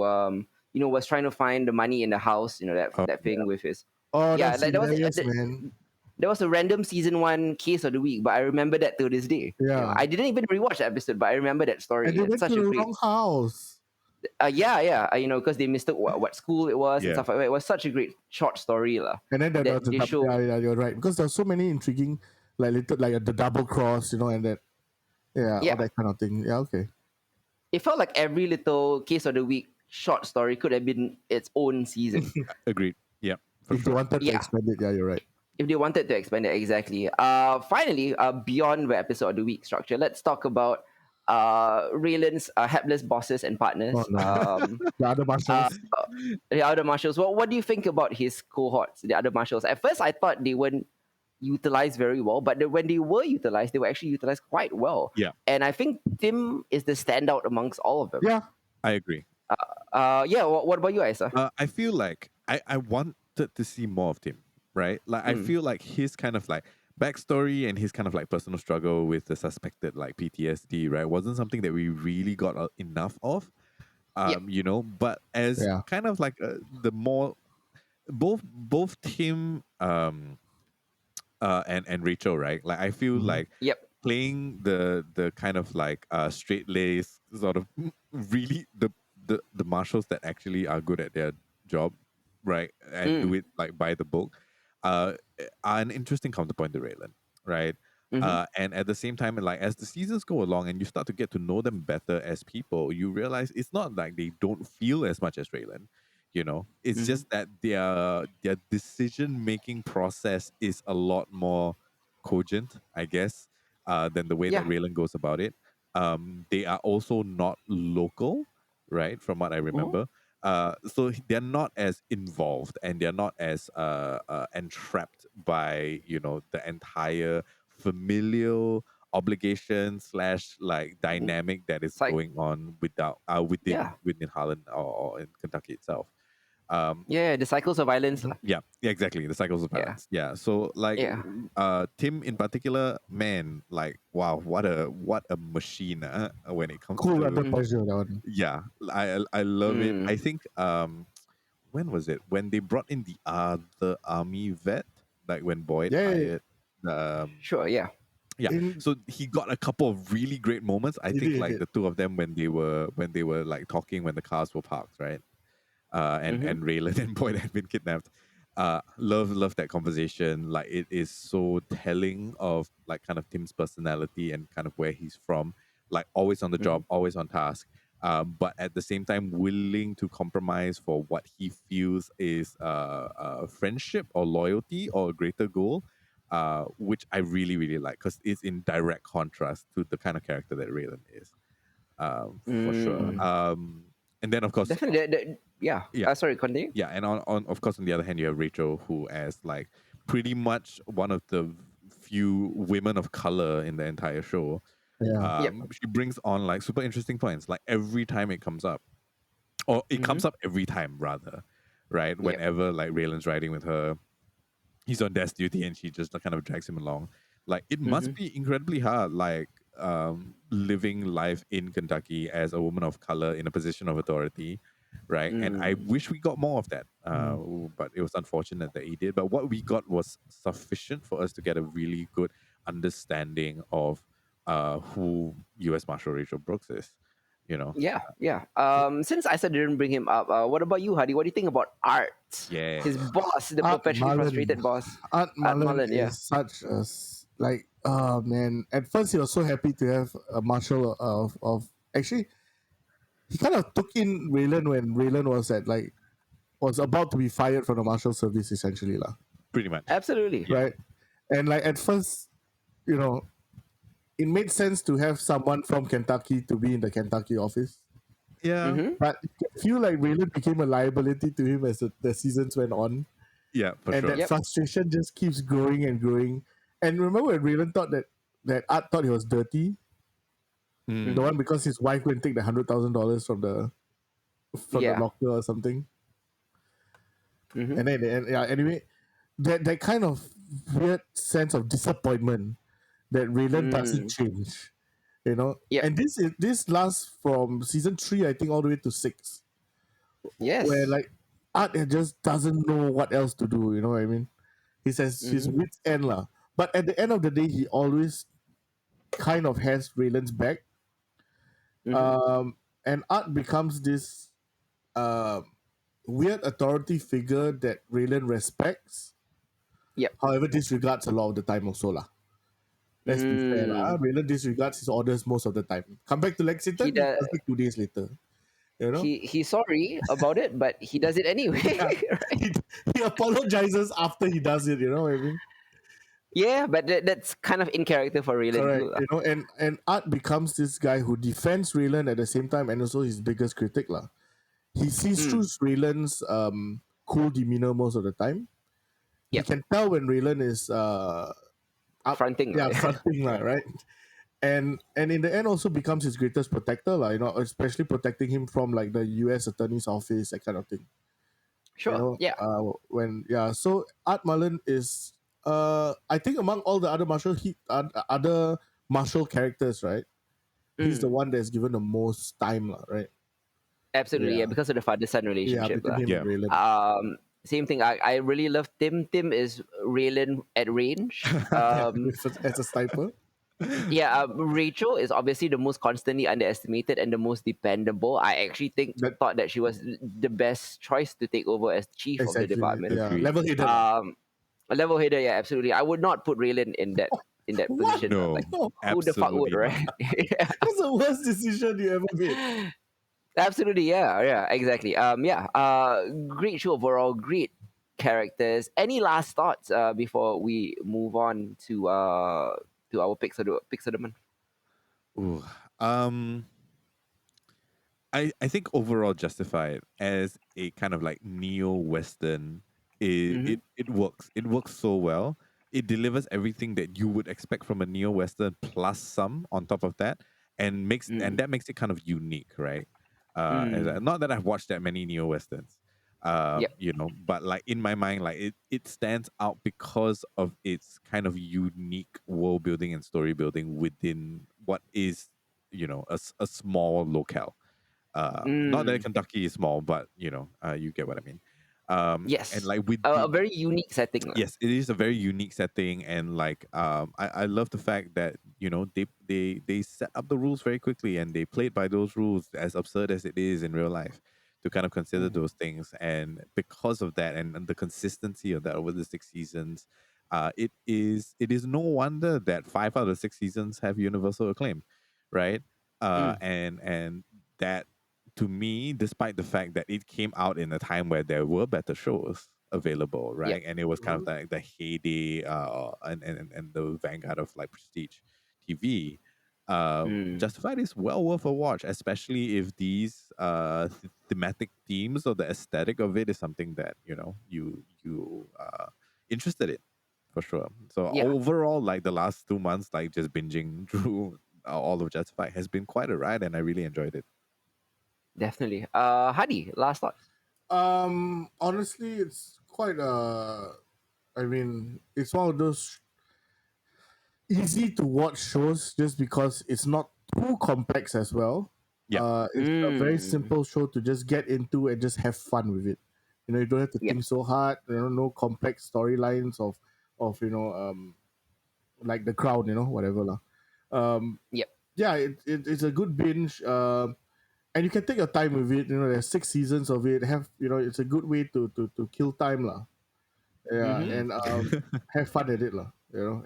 was trying to find the money in the house, that Oh, that thing with his. Oh, Yeah, that's like hilarious, man. there was a random season 1 case of the week, but I remember that till this day. Yeah. I didn't even rewatch the episode, but I remember that story. And they It's went such to a the great. wrong house. Because they mistook what school it was and Yeah. stuff like that. It was such a great short story, lah. And then there That was they show. yeah, you're right. Because there's so many intriguing, like little, like the double cross, and that, all Yeah, that kind of thing. Yeah, okay. it felt like every little case of the week short story could have been its own season. agreed. Yeah, for If they sure. wanted to Yeah. expand it, yeah, you're right. If they wanted to expand it, exactly. Finally, beyond the episode of the week structure, let's talk about Raylan's hapless bosses and partners. Oh, no. The other marshals. The other marshals. What do you think about his cohorts, the other marshals? At first, I thought they weren't utilized very well, but when they were utilized, they were actually utilized quite well. Yeah. And I think Tim is the standout amongst all of them. Yeah. I agree. What about you, Isa? I feel like I wanted to see more of Tim, right? Like I feel like his kind of like backstory and his kind of like personal struggle with the suspected like PTSD, right, wasn't something that we really got enough of. But as Yeah. kind of like the more both Tim and Rachel, right? Like I feel like Yep. playing the kind of like straight laced sort of really the marshals that actually are good at their job, right, and do it like by the book, are an interesting counterpoint to Raylan, right? And at the same time, like as the seasons go along and you start to get to know them better as people, you realize it's not like they don't feel as much as Raylan. It's just that their decision making process is a lot more cogent, I guess, than the way that Yeah. Raylan goes about it. They are also not local, right? From what I remember. So they're not as involved and they're not as entrapped by the entire familial obligation slash like dynamic that is It's like, going on within yeah. within Harlan or in Kentucky itself. Yeah, the cycles of violence. lah. Yeah, exactly. The cycles of Yeah. violence. Yeah. So like Yeah. Tim in particular, man, like wow, what a machine when it comes Cool to under pressure, that one. yeah. I love it. I think when was it? When they brought in the other army vet, like when Boyd Yeah. hired Sure, yeah. yeah. In- So he got a couple of really great moments. I He think did, like he the two of them when they were like talking when the cars were parked, right? And Raylan and Boyd had been kidnapped. Love that conversation. Like it is so telling of like kind of Tim's personality and kind of where he's from. Like always on the job, always on task. But at the same time willing to compromise for what he feels is friendship or loyalty or a greater goal. Which I really, really like because it's in direct contrast to the kind of character that Raylan is, for sure. And then of course, Definitely. Yeah. Yeah. Sorry, continue. yeah, and on of course on the other hand, you have Rachel, who as like pretty much one of the few women of color in the entire show. Yeah. Yep. She brings on like super interesting points, like every time it comes up, or it comes up every time rather, right? Whenever like Raylan's riding with her, he's on desk duty and she just kind of drags him along. Like it must be incredibly hard, like living life in Kentucky as a woman of color in a position of authority, right? And I wish we got more of that, but it was unfortunate that he did. But what we got was sufficient for us to get a really good understanding of who U.S. Marshal Rachel Brooks is. You know. Yeah. Since I said I didn't bring him up, what about you, Hadi? What do you think about Art? His Yes. boss, the Art perpetually Mullen. frustrated boss, Art Art Mullen Mullen. Yeah. is such a like, oh man. At first he was so happy to have a marshal of actually he kind of took in Raylan when Raylan was at like was about to be fired from the marshal service essentially lah. Pretty much. Absolutely. Yeah. Right? And like at first, you know, it made sense to have someone from Kentucky to be in the Kentucky office. Yeah. Mm-hmm. But I feel like Raylan became a liability to him as the seasons went on. Yeah, for And sure. that Yep. frustration just keeps growing and growing. And remember when Raylan thought that Art thought he was dirty? The Mm. one because his wife went take the $100,000 from the Yeah. locker or something. Mm-hmm. And yeah, anyway, that kind of weird sense of disappointment that Raylan doesn't Mm. change, you know. Yep. And this lasts from season 3, I think, all the way to 6, where Yes. like Art just doesn't know what else to do. You know what I mean? He says his Mm-hmm. wits end lah. But at the end of the day, he always kind of has Raylan's back. Mm-hmm. Um, and Art becomes this uh, weird authority figure that Raylan respects. Yep. However, disregards a lot of the time also lah. Let's be fair lah. Mm. Raylan disregards his orders most of the time. Come back to He Lexington, he does. comes back 2 days later. You know, He's sorry about it, but he does it anyway. yeah. Right? he apologizes after he does it. You know what I mean? Yeah, but that's kind of in character for Raylan Correct. too, lah. You know, and Art becomes this guy who defends Raylan at the same time, and also his biggest critic lah. He sees through Mm. Raylan's cool demeanor most of the time. He Yep. can tell when Raylan is Fronting, yeah, right? fronting lah, right? And in the end also becomes his greatest protector lah, you know, especially protecting him from like the US attorney's office, that kind of thing. You Sure. know, Yeah. when yeah, so Art Mullen is I think among all the other other martial characters, right? He's the Mm. one that's given the most time, lah, right? Absolutely. Yeah, Yeah. because of the father-son Yeah, relationship, between lah. him Yeah. and Raylan. Same thing. I really love Tim. Tim is Raylan at range. Yeah, as a sniper. Yeah, Rachel is obviously the most constantly underestimated and the most dependable. I actually That thought that she was the best choice to take over as chief of the exactly. department. Yeah, Agreed. level-headed. Lah. A level header, yeah, absolutely. I would not put Raylan in that What? position. No, Like No, who the fuck would, absolutely not. right? Yeah, that's the worst decision you ever made. absolutely, yeah, exactly. Yeah. Great show overall, great characters. Any last thoughts before we move on to our picks of the month? Ooh. Um, I think overall Justified as a kind of like neo-Western, Mm-hmm. it works. It works so well. It delivers everything that you would expect from a neo-Western plus some on top of that, and Mm. that makes it kind of unique, right? Mm. Not that I've watched that many neo-Westerns, Yep. you know, but like in my mind, like it stands out because of its kind of unique world building and story building within what is, you know, a small locale. Not that Mm. Kentucky is small, but you know, you get what I mean. And Yes. like with A the very unique setting. Lah. yes, it is a very unique setting, and like I love the fact that you know they set up the rules very quickly and they played by those rules, as absurd as it is in real life, to kind of consider Mhm. those things. And because of that, and the consistency of that over the 6 seasons, it is no wonder that 5 out of 6 seasons have universal acclaim, right? Mm. And that, to me, despite the fact that it came out in a time where there were better shows available, Yep. right? And it was kind of Mhm. like the heyday and the vanguard of like prestige TV. Mm. Justified is well worth a watch, especially if these thematic themes or the aesthetic of it is something that you know you interested in for sure. So Yeah. overall, like the last 2 months, like just binging through all of Justified has been quite a ride, and I really enjoyed it. Definitely. Hadi, last thoughts. Honestly, it's quite I mean, it's one of those easy to watch shows just because it's not too complex as well. Yeah. It's a very Mm. simple show to just get into and just have fun with it. You know, you don't have to Yep. think so hard. You know, no complex storylines of like The Crown. You know, whatever lah. Um, Yep. yeah, it's a good binge. and you can take your time with it. You know, there's 6 seasons of it. It's a good way to kill time, lah. Yeah, Mm-hmm. and have fun at it, lah.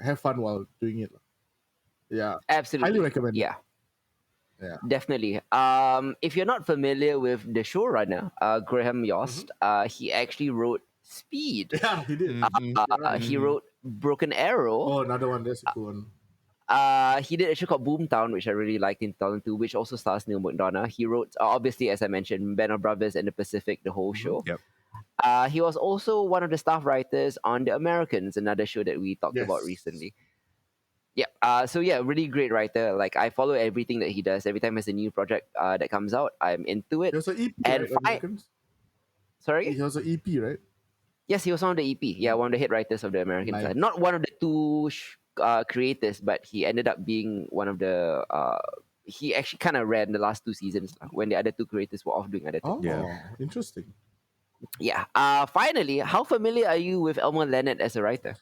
Have fun while doing it, lah. Yeah, highly Absolutely. recommend it. Yeah. Yeah. Definitely. If you're not familiar with the showrunner, Graham Yost, he actually wrote Speed. Yeah, he did. Mhm. You're right. He wrote Broken Arrow. Oh, another one. That's a cool one. He did a show called Boomtown, which I really liked in 2002, which also stars Neil McDonough. He wrote, obviously, as I mentioned, Band of Brothers and The Pacific, the whole show. Yep. He was also one of the staff writers on The Americans, another show that we talked about Yes. recently. Yeah. So yeah, really great writer. Like I follow everything that he does. Every time there's a new project that comes out, I'm into it. He was an EP, And right? Americans? Sorry? He was an EP, right? Yes, he was one of the EP. Yeah, one of the hit writers of the Americans. Nice. Not one of the two creators, but he ended up being one of the. He actually kind of ran the last 2 seasons when the other two creators were off doing other things. Oh, Yeah. interesting. Yeah. Finally, how familiar are you with Elmore Leonard as a writer?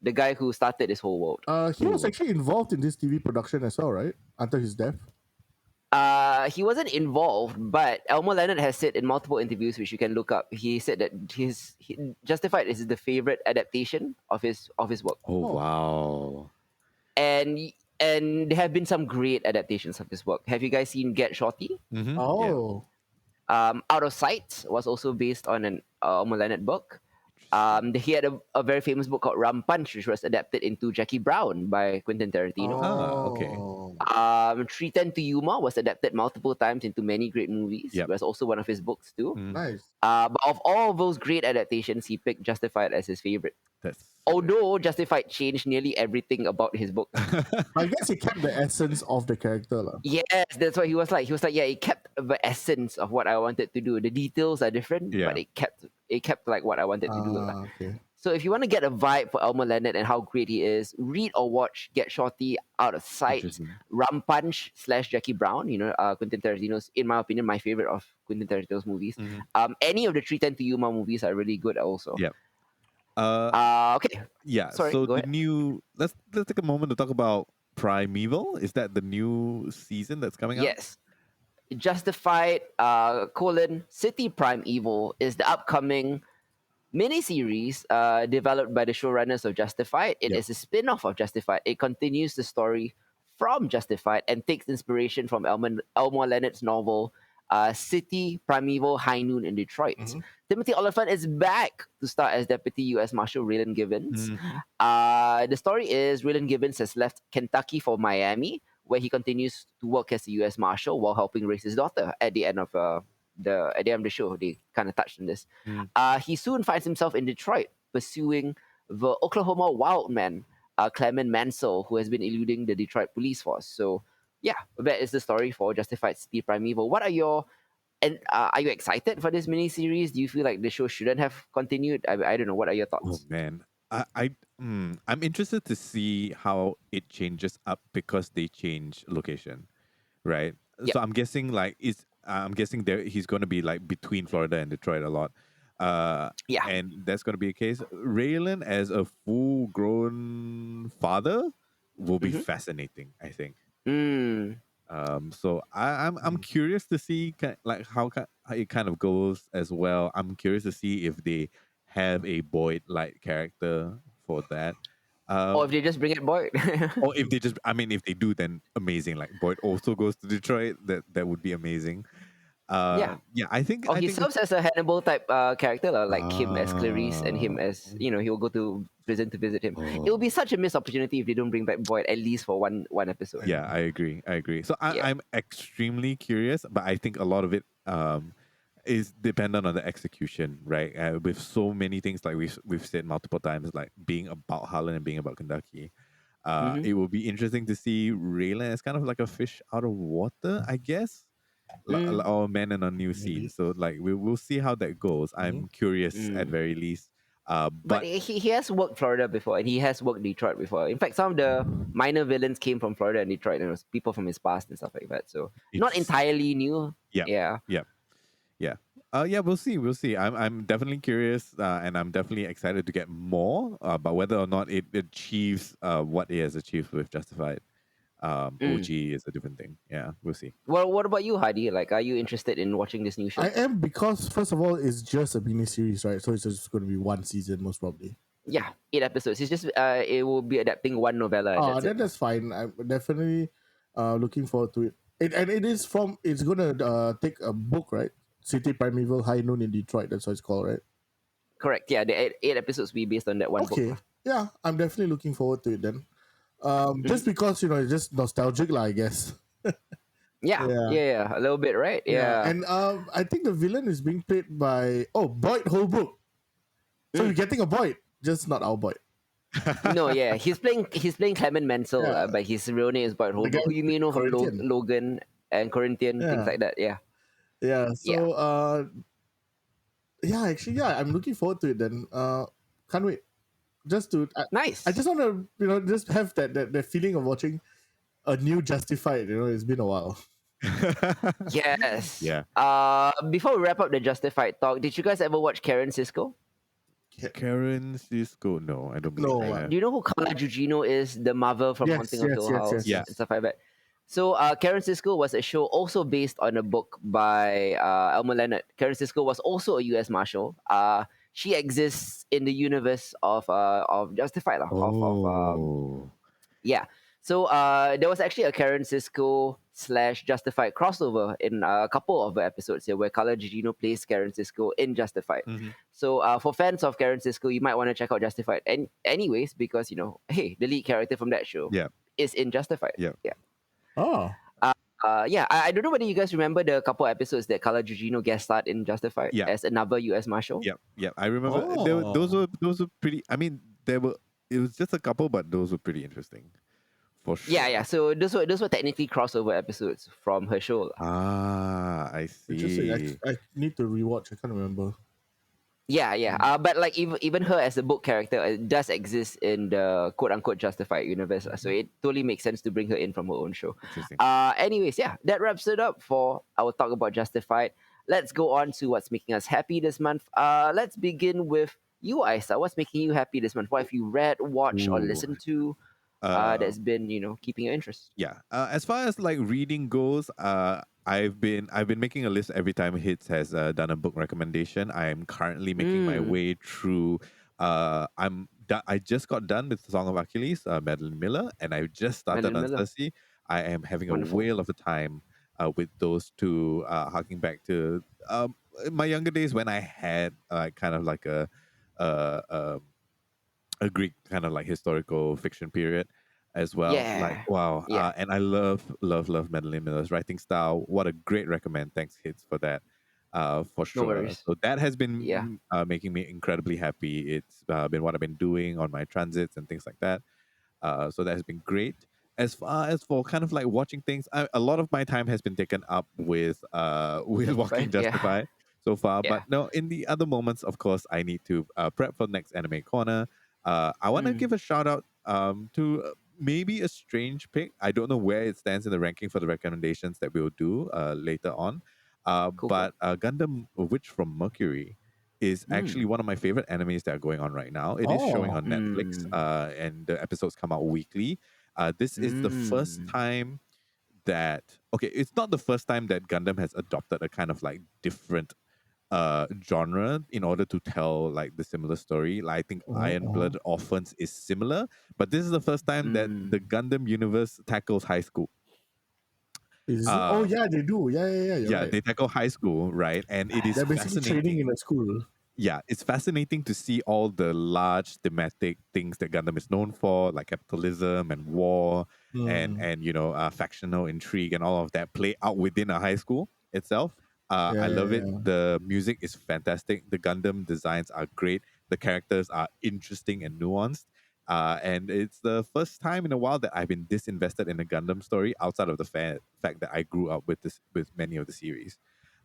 The guy who started this whole world. He was actually involved in this TV production as well, right? Until his death. He wasn't involved, but Elmore Leonard has said in multiple interviews, which you can look up. He said that Justified is the favorite adaptation of his work, Oh wow. and there have been some great adaptations of his work. Have you guys seen Get Shorty? Mhm. Oh, Out of Sight was also based on an Elmore Leonard book. He had a very famous book called Rum Punch, which was adapted into Jackie Brown by Quentin Tarantino. Okay. 310 to Yuma was adapted multiple times into many great movies. Yep. It was also one of his books too. Nice. But of all those great adaptations, he picked Justified as his favorite. That's Although Justified changed nearly everything about his book. I guess he kept the essence of the character, lah. Yes, that's what he was like. He was like, yeah, it kept the essence of what I wanted to do. The details are different, Yeah. but it kept like what I wanted to do. Lah. Okay. So if you want to get a vibe for Elmore Leonard and how great he is, read or watch Get Shorty, Out of Sight, interesting. Rum Punch / Jackie Brown. Quentin Tarantino's, in my opinion, my favorite of Quentin Tarantino's movies. Mhm. Any of the 310 to Yuma movies are really good also. Yep. Okay. Yeah. Sorry, so go the ahead. new let's take a moment to talk about Primeval. Is that the new season that's coming out? Yes. Justified, City Primeval is the upcoming miniseries developed by the showrunners of Justified. It Yep. is a spin-off of Justified. It continues the story from Justified and takes inspiration from Elmore Leonard's novel City Primeval High Noon in Detroit. Mhm. Timothy Oliphant is back to star as Deputy U.S. Marshal Raylan Givens. Mhm. The story is Raylan Givens has left Kentucky for Miami, where he continues to work as a U.S. Marshal while helping raise his daughter. At the end of the show, they kind of touched on this. Mm. He soon finds himself in Detroit, pursuing the Oklahoma wildman Clement Mansell, who has been eluding the Detroit police force. So, yeah, that is the story for Justified City Primeval. What are your are you excited for this miniseries? Do you feel like the show shouldn't have continued? I don't know. What are your Oh thoughts? man, I'm interested to see how it changes up because they change location, right? Yep. So I'm guessing there he's going to be like between Florida and Detroit a lot. Yeah. And that's going to be a case. Raylan as a full-grown father will be Mhm. fascinating, I think. Mm. So I'm curious to see how it kind of goes as well. I'm curious to see if they have a Boyd-like character for that. Or if they just bring it Boyd. Or if they just, I mean, if they do, then amazing. Like Boyd also goes to Detroit, that would be amazing. Yeah. I think. Or I he think serves as a Hannibal type character, like him as Clarice and him as, he'll go to prison to visit him. It will be such a missed opportunity if they don't bring back Boyd at least for one episode. Yeah, I agree. So I'm extremely curious, but I think a lot of it is dependent on the execution, right? With so many things like we've said multiple times, like being about Harlan and being about Kentucky. It will be interesting to see Raylan as kind of like a fish out of water, I guess. Or a man in a new scene. So like we'll see how that goes. I'm curious at very least. But he has worked Florida before, and he has worked Detroit before. In fact, some of the minor villains came from Florida and Detroit, and it was people from his past and stuff like that. So not entirely new. Yeah. We'll see. I'm definitely curious, and I'm definitely excited to get more. But whether or not it achieves what it has achieved with Justified, Mm. OG is a different thing. Yeah, we'll see. Well, what about you, Hadi? Like, are you interested in watching this new I show? am, because first of all, it's just a mini series, right? So it's just going to be one season most probably. Yeah, 8 episodes. It's just it will be adapting one novella, and Ah, that's it. that's fine. I'm definitely looking forward to it. And it is from. It's gonna take a book, right? City Primeval High Noon in Detroit. That's what it's called, right? Correct. Yeah, the eight episodes will be based on that one book. Okay. Yeah, I'm definitely looking forward to it then. Mhm. Just because it's just nostalgic, lah, I guess. Yeah, Yeah. yeah, yeah, a little bit, right? Yeah, Yeah. and I think the villain is being played by Boyd Holbrook. So you're Mm. getting a Boyd, just not our Boyd. No, yeah, he's playing Clement Mansell, Yeah, but his real name is Bart the guy Holbrook, who you with may know from Corinthian. Logan and Corinthian, things Yeah, like that. Yeah, yeah. yeah, So yeah, actually, yeah, I'm looking forward to it. Then can't wait. Just to I nice. just want to just have that feeling of watching a new Justified. It's been a while. Yes. Yeah. Before we wrap up the Justified talk, did you guys ever watch Karen Cisco? Karen Cisco. No, I don't believe No. I have. Do you know who Carla Gugino is? The mother from Yes, Haunting of yes, Hill yes, House yes, Yeah. and yes. stuff like that. So, Karen Cisco was a show also based on a book by Elmore Leonard. Karen Cisco was also a U.S. Marshal. She exists in the universe of Justified, lah, Oh. yeah. So there was actually a Karen Cisco slash Justified crossover in a couple of episodes here where Carla Gugino plays Karen Cisco in Justified. Mm-hmm. So for fans of Karen Cisco, you might want to check out Justified. And anyways, because hey, the lead character from that show Yeah. is in Justified. Yeah. Yeah. Oh, Yeah, I don't know whether you guys remember the couple episodes that Carla Gugino guest starred in Justified Yeah. as another U.S. Marshal. Yeah. Yeah. I remember oh. those were pretty. I mean, there were. It was just a couple, but those were pretty interesting, for sure. Yeah, yeah. So those were technically crossover episodes from her show, lah. Ah, I Interesting. see. I need to rewatch. I can't remember. Yeah, yeah. But like even her as a book character does exist in the quote unquote Justified universe. So it totally makes sense to bring her in from her own show. Interesting. Anyways, yeah, that wraps it up for our talk about Justified. Let's go on to what's making us happy this month. Let's begin with you, Isa. What's making you happy this month? What have you read, watched, or Ooh. listened to that's been keeping your interest? Yeah. As far as like reading goes, I've been making a list every time Hits has done a book recommendation. I am currently making my Mm, way through. I just got done with the Song of Achilles, Madeline Miller, and I just started Madeline on Miller. Cersei. I am having a Wonderful. whale of a time with those two, harking back to my younger days when I had kind of like uh, um, a Greek kind of like historical fiction period as well. Like Yeah. wow, Yeah. and I love Madeline Miller's writing style. What a great recommend! Thanks, Hits, for that, for No sure. worries. So that has Yeah. been making me incredibly happy. It's been what I've been doing on my transits and things like that. So that has been great. As far as for kind of like watching things, a lot of my time has been taken up with with watching Justified. Yeah. Justify so far. Yeah. But no, in the other moments, of course, I need to prep for next anime corner. I want to Mm, give a shout out to maybe a strange pick. I don't know where it stands in the ranking for the recommendations that we'll do later on. cool. Cool. But Gundam Witch from Mercury is actually Mm, one of my favorite animes that are going on right now. It is showing Oh, on Netflix, mm, and the episodes come out weekly. This is the first mm. time that it's not the first time that Gundam has adopted a kind of like different genre in order to tell like the similar story. Like I think Iron oh. Blood Orphans is similar, but this is the first time that the Mm. Gundam universe tackles high school. Is it? Oh, Uh, yeah, they do. Yeah, yeah, yeah. You're yeah, right. they tackle high school, right? And it is They're basically training fascinating. in a school. Yeah, it's fascinating to see all the large thematic things that Gundam is known for, like capitalism and war, Hmm. and factional intrigue and all of that play out within a high school itself. Yeah, I love yeah, it. yeah. The music is fantastic. The Gundam designs are great. The characters are interesting and nuanced. And it's the first time in a while that I've been disinvested in a Gundam story outside of the fact that I grew up with many of the series.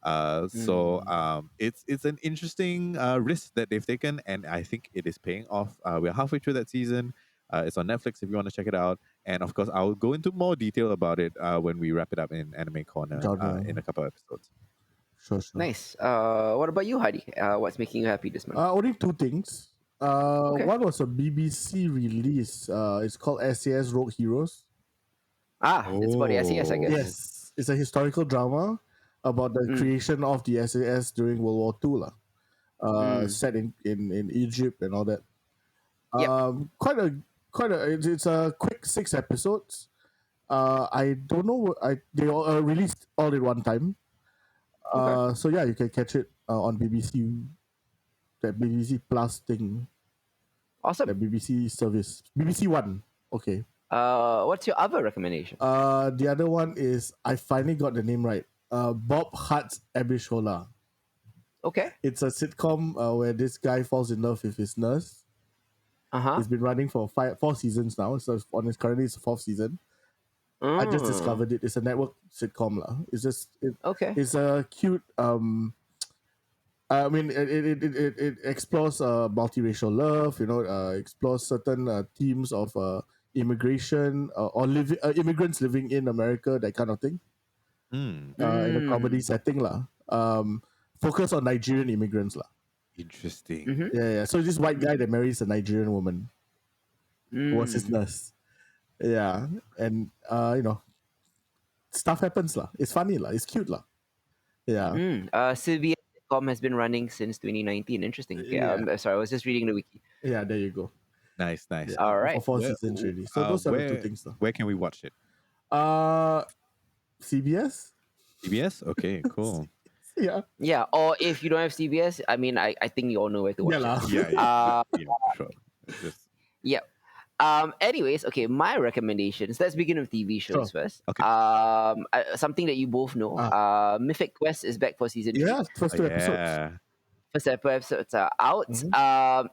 Mm. It's an interesting risk that they've taken, and I think it is paying off. We're halfway through that season. It's on Netflix if you want to check it out. And of course, I'll go into more detail about it when we wrap it up in Anime Corner in Genre. a couple of episodes. Sure, sure. Nice. What about you, Hadi? What's making you happy this month? Only two things. Okay. One was a BBC release. It's called SAS Rogue Heroes. It's about the SAS, I Oh. guess. Yes, it's a historical drama about the creation of the SAS during World War II, lah. Set in Egypt and all that. Yep. It's a quick 6 episodes. I don't know. They all released all in one time. Okay. So yeah, you can catch it on BBC, that BBC Plus thing, Awesome. that BBC service, BBC One. Okay. What's your other recommendation? The other one is, I finally got the name right. Bob Hart's Abishola. Okay. It's a sitcom where this guy falls in love with his nurse. It's been running for 4 seasons now. So currently it's the 4th season. I just discovered it. It's a network sitcom lah. Okay. It's a cute. I mean, it explores multiracial love. Explores certain themes of immigration or immigrants living in America, that kind of thing. In a comedy setting lah. Focus on Nigerian immigrants lah. Interesting. Yeah. So this white guy that marries a Nigerian woman who was his nurse. Yeah, and stuff happens lah. It's funny lah. It's cute lah. Yeah. CBS sitcom has been running since 2019. Interesting. Okay, Yeah. sorry, I was just reading the wiki. Yeah, there you go. Nice. Yeah, All right. For 4 seasons really. So those are the 2 things lah. Where can we watch it? CBS? CBS? Okay, cool. Yeah. Yeah, or if you don't have CBS, I mean, I think you all know where to watch Yeah lah. it. Yeah, sure. Just, Yeah. Anyways, okay, my recommendations. Let's begin with TV shows first. Okay. Something that you both know. Mythic Quest is back for season 3. Yeah, first 2 episodes. yeah. First episodes are out.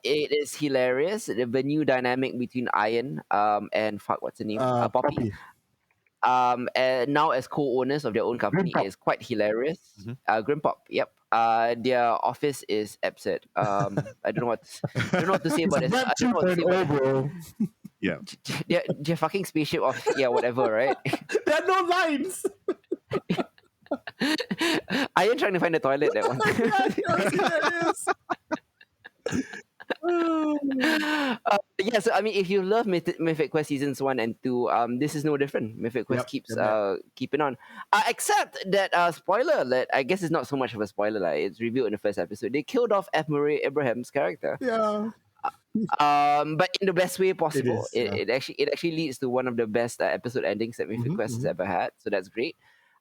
It is hilarious. The new dynamic between Iron and what's her name? Poppy. And now as co-owners of their own company Grimpop. is quite hilarious. Grimpop, yep. Their office is absurd. I don't know what to say about this. I don't know what to say about bro. Yeah. their fucking spaceship of whatever, right? There are no lines. Iron trying to find the toilet, that one. So I mean, if you love Mythic Quest seasons 1 and 2, this is no different. Mythic Quest keeps keeping on. Except that spoiler alert, I guess it's not so much of a spoiler, like it's revealed in the first episode. They killed off F. Murray Abraham's character. Yeah. But in the best way possible. It is, It actually leads to one of the best episode endings that Mythic Quest has ever had. So that's great.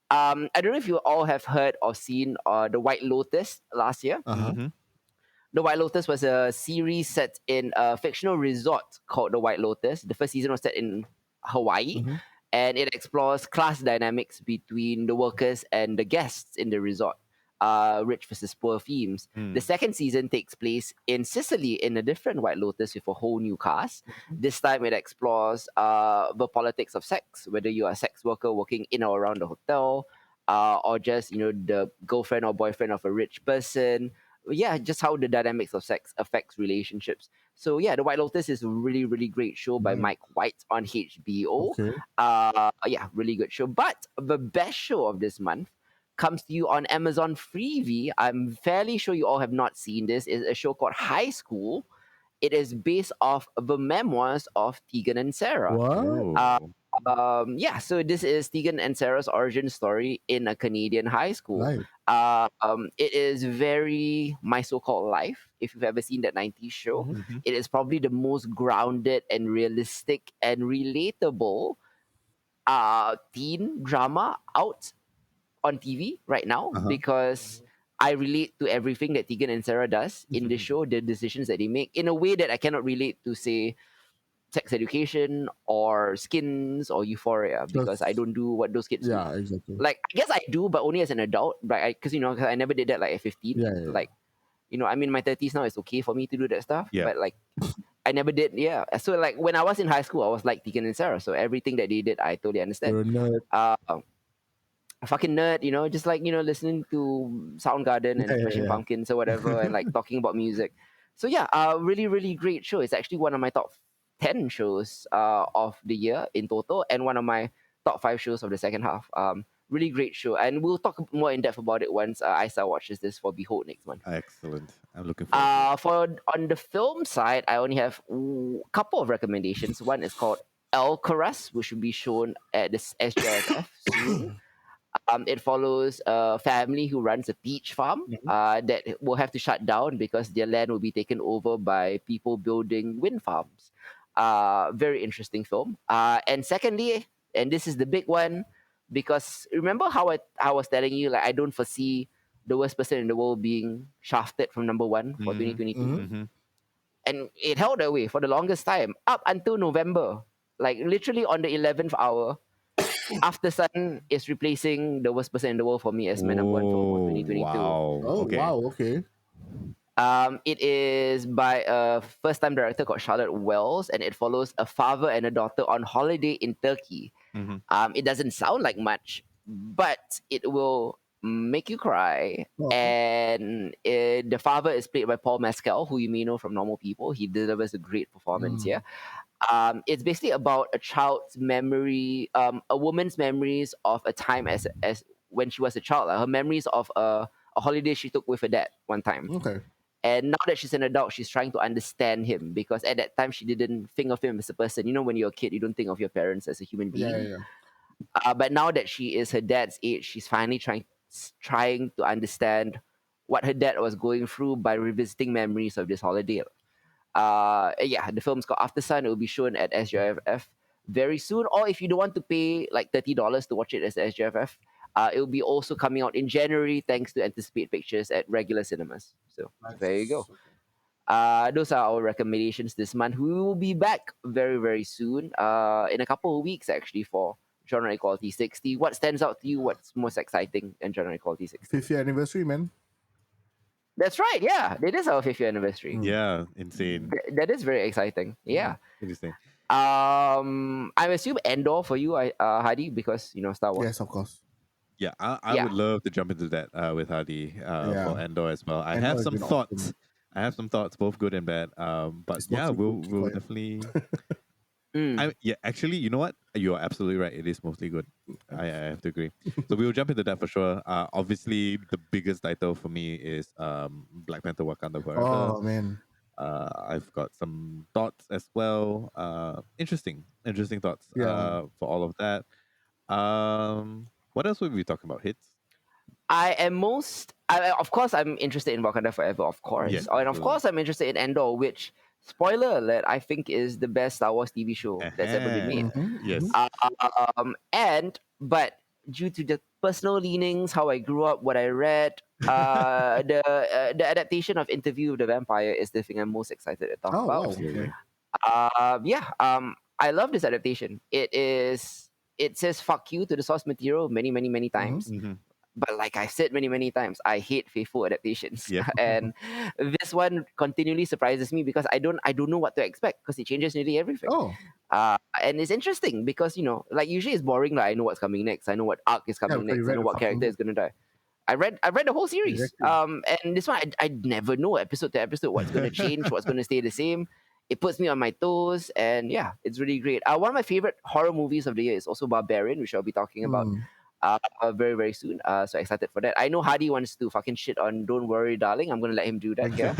I don't know if you all have heard or seen The White Lotus last year. The White Lotus was a series set in a fictional resort called The White Lotus. The first season was set in Hawaii, and it explores class dynamics between the workers and the guests in the resort. Rich versus poor themes. The second season takes place in Sicily in a different White Lotus with a whole new cast. This time it explores the politics of sex, whether you are a sex worker working in or around the hotel, or just the girlfriend or boyfriend of a rich person. Yeah, just how the dynamics of sex affects relationships. So yeah, The White Lotus is a really, really great show by Mike White on HBO. Okay. Really good show. But the best show of this month comes to you on Amazon Freevee. I'm fairly sure you all have not seen this. It's a show called High School. It is based off the memoirs of Tegan and Sarah. What? So this is Tegan and Sarah's origin story in a Canadian high school. Nice. It is very My So-Called Life. If you've ever seen that 90s show, it is probably the most grounded and realistic and relatable teen drama out on TV right now, because I relate to everything that Tegan and Sarah does in the show, the decisions that they make, in a way that I cannot relate to, say, Sex Education or Skins or Euphoria, because I don't do what those kids do. Yeah, exactly. Like, I guess I do, but only as an adult. But because I never did that like at 15. Yeah. Like, I'm in my 30s now. It's okay for me to do that stuff. Yeah. But like, I never did. Yeah. So like when I was in high school, I was like Tegan and Sarah. So everything that they did, I totally understand. You're a nerd. A fucking nerd, just like listening to Soundgarden and Smashing Pumpkins or whatever, and like talking about music. So yeah, really, really great show. It's actually one of my top 10 shows of the year in total, and one of my top 5 shows of the second half. Really great show, and we'll talk more in depth about it once Isa watches this for Behold next month. Excellent. I'm looking forward to it. On the film side, I only have a couple of recommendations. One is called Elkaras, which will be shown at this SJFF soon. It follows a family who runs a peach farm Mhm. that will have to shut down because their land will be taken over by people building wind farms. Very interesting film. And secondly, and this is the big one, because remember how I was telling you, like, I don't foresee the worst person in the world being shafted from number one for Mm-hmm. 2022. Mhm. Mm-hmm. And it held that way for the longest time, up until November. Like literally on the 11th hour, After Sun is replacing the worst person in the world for me as my number one film for Oh 2022. wow. Oh Okay. wow. Okay. It is by a first-time director called Charlotte Wells, and it follows a father and a daughter on holiday in Turkey. Mm-hmm. It doesn't sound like much, but it will make you cry. Okay. And the father is played by Paul Mescal, who you may know from Normal People. He delivers a great performance here. It's basically about a child's memory, a woman's memories of a time as when she was a child. Her memories of a holiday she took with her dad one time. Okay. And now that she's an adult, she's trying to understand him because at that time she didn't think of him as a person. You know, when you're a kid, you don't think of your parents as a human Yeah. being. Yeah. But now that she is her dad's age, she's finally trying to understand what her dad was going through by revisiting memories of this holiday. Yeah, the film's called After Sun. It will be shown at SJFF very soon. Or if you don't want to pay like $30 to watch it as SJFF, it will be also coming out in January thanks to Anticipate Pictures at regular cinemas. So there you go. Nice. Okay. Those are our recommendations this month. We will be back very, very soon, in a couple of weeks actually, for Genre Equality 60. What stands out to you? What's most exciting in Genre Equality 60? 50th anniversary, man. That's right. Yeah, it is our 5th year anniversary. Yeah. Insane. That is very exciting. Yeah. Interesting. I assume Endor for you, Hadi, because you know Star Wars. Yes, of course. Yeah, I Yeah. would love to jump into that with Hadi Yeah. for Endor as well. I Endor have has some been thoughts. awesome. I have some thoughts, both good and bad. But It's not yeah, so we'll good. Keep we'll quiet. definitely. Mm. Yeah, actually, you know what? You are absolutely right. It is mostly good. I have to agree. So we'll jump into that for sure. Obviously, the biggest title for me is Black Panther: Wakanda Forever. Oh man. I've got some thoughts as well. Interesting thoughts. Yeah. For all of that. What else will we be talking about? Hits. Of course, I'm interested in Wakanda Forever, of course. Yes, Oh, and of absolutely. course, I'm interested in Endor, which, spoiler alert, I think is the best Star Wars TV show that's ever been made. Yes. But due to the personal leanings, how I grew up, what I read, the adaptation of Interview with the Vampire is the thing I'm most excited to talk Oh wow. about. Absolutely. I love this adaptation. It says fuck you to the source material many, many, many times. Mm-hmm. But like I said many, many times, I hate faithful adaptations. Yep. And this one continually surprises me because I don't know what to expect because it changes nearly everything. Oh And it's interesting because, like usually it's boring. Like I know what's coming next. I know what arc is yeah. coming But you next. I read know the what fucking character book. is gonna die. I read the whole series. Exactly. And this one I never know episode to episode what's gonna change, what's gonna stay the same. It puts me on my toes, and yeah, it's really great. One of my favorite horror movies of the year is also Barbarian, which I'll be talking about very, very soon. So excited for that. I know Hadi wants to fucking shit on Don't Worry Darling. I'm gonna let him do that here.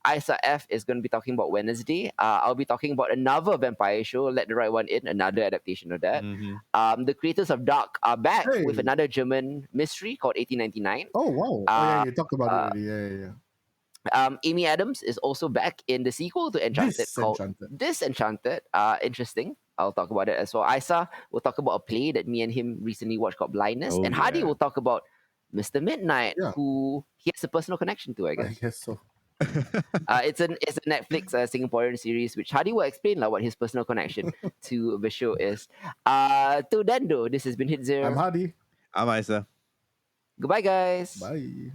Isa F is going to be talking about Wednesday. I'll be talking about another vampire show, Let the Right One In, another adaptation of that. Mm-hmm. The creators of Dark are back Hey. with another German mystery called 1899. Oh wow. Oh yeah. You talked about it already. Yeah. Amy Adams is also back in the sequel to Enchanted called Disenchanted. Disenchanted. Interesting. I'll talk about it as well. Isa will talk about a play that me and him recently watched called Blindness. Oh, And Hadi yeah. will talk about Mr. Midnight, Yeah. who he has a personal connection to, I I guess. guess so. It's a Netflix Singaporean series, which Hadi will explain what his personal connection to the show is. To Dando, this has been Hit Zero. I'm Hadi. I'm Isa. Goodbye, guys. Bye.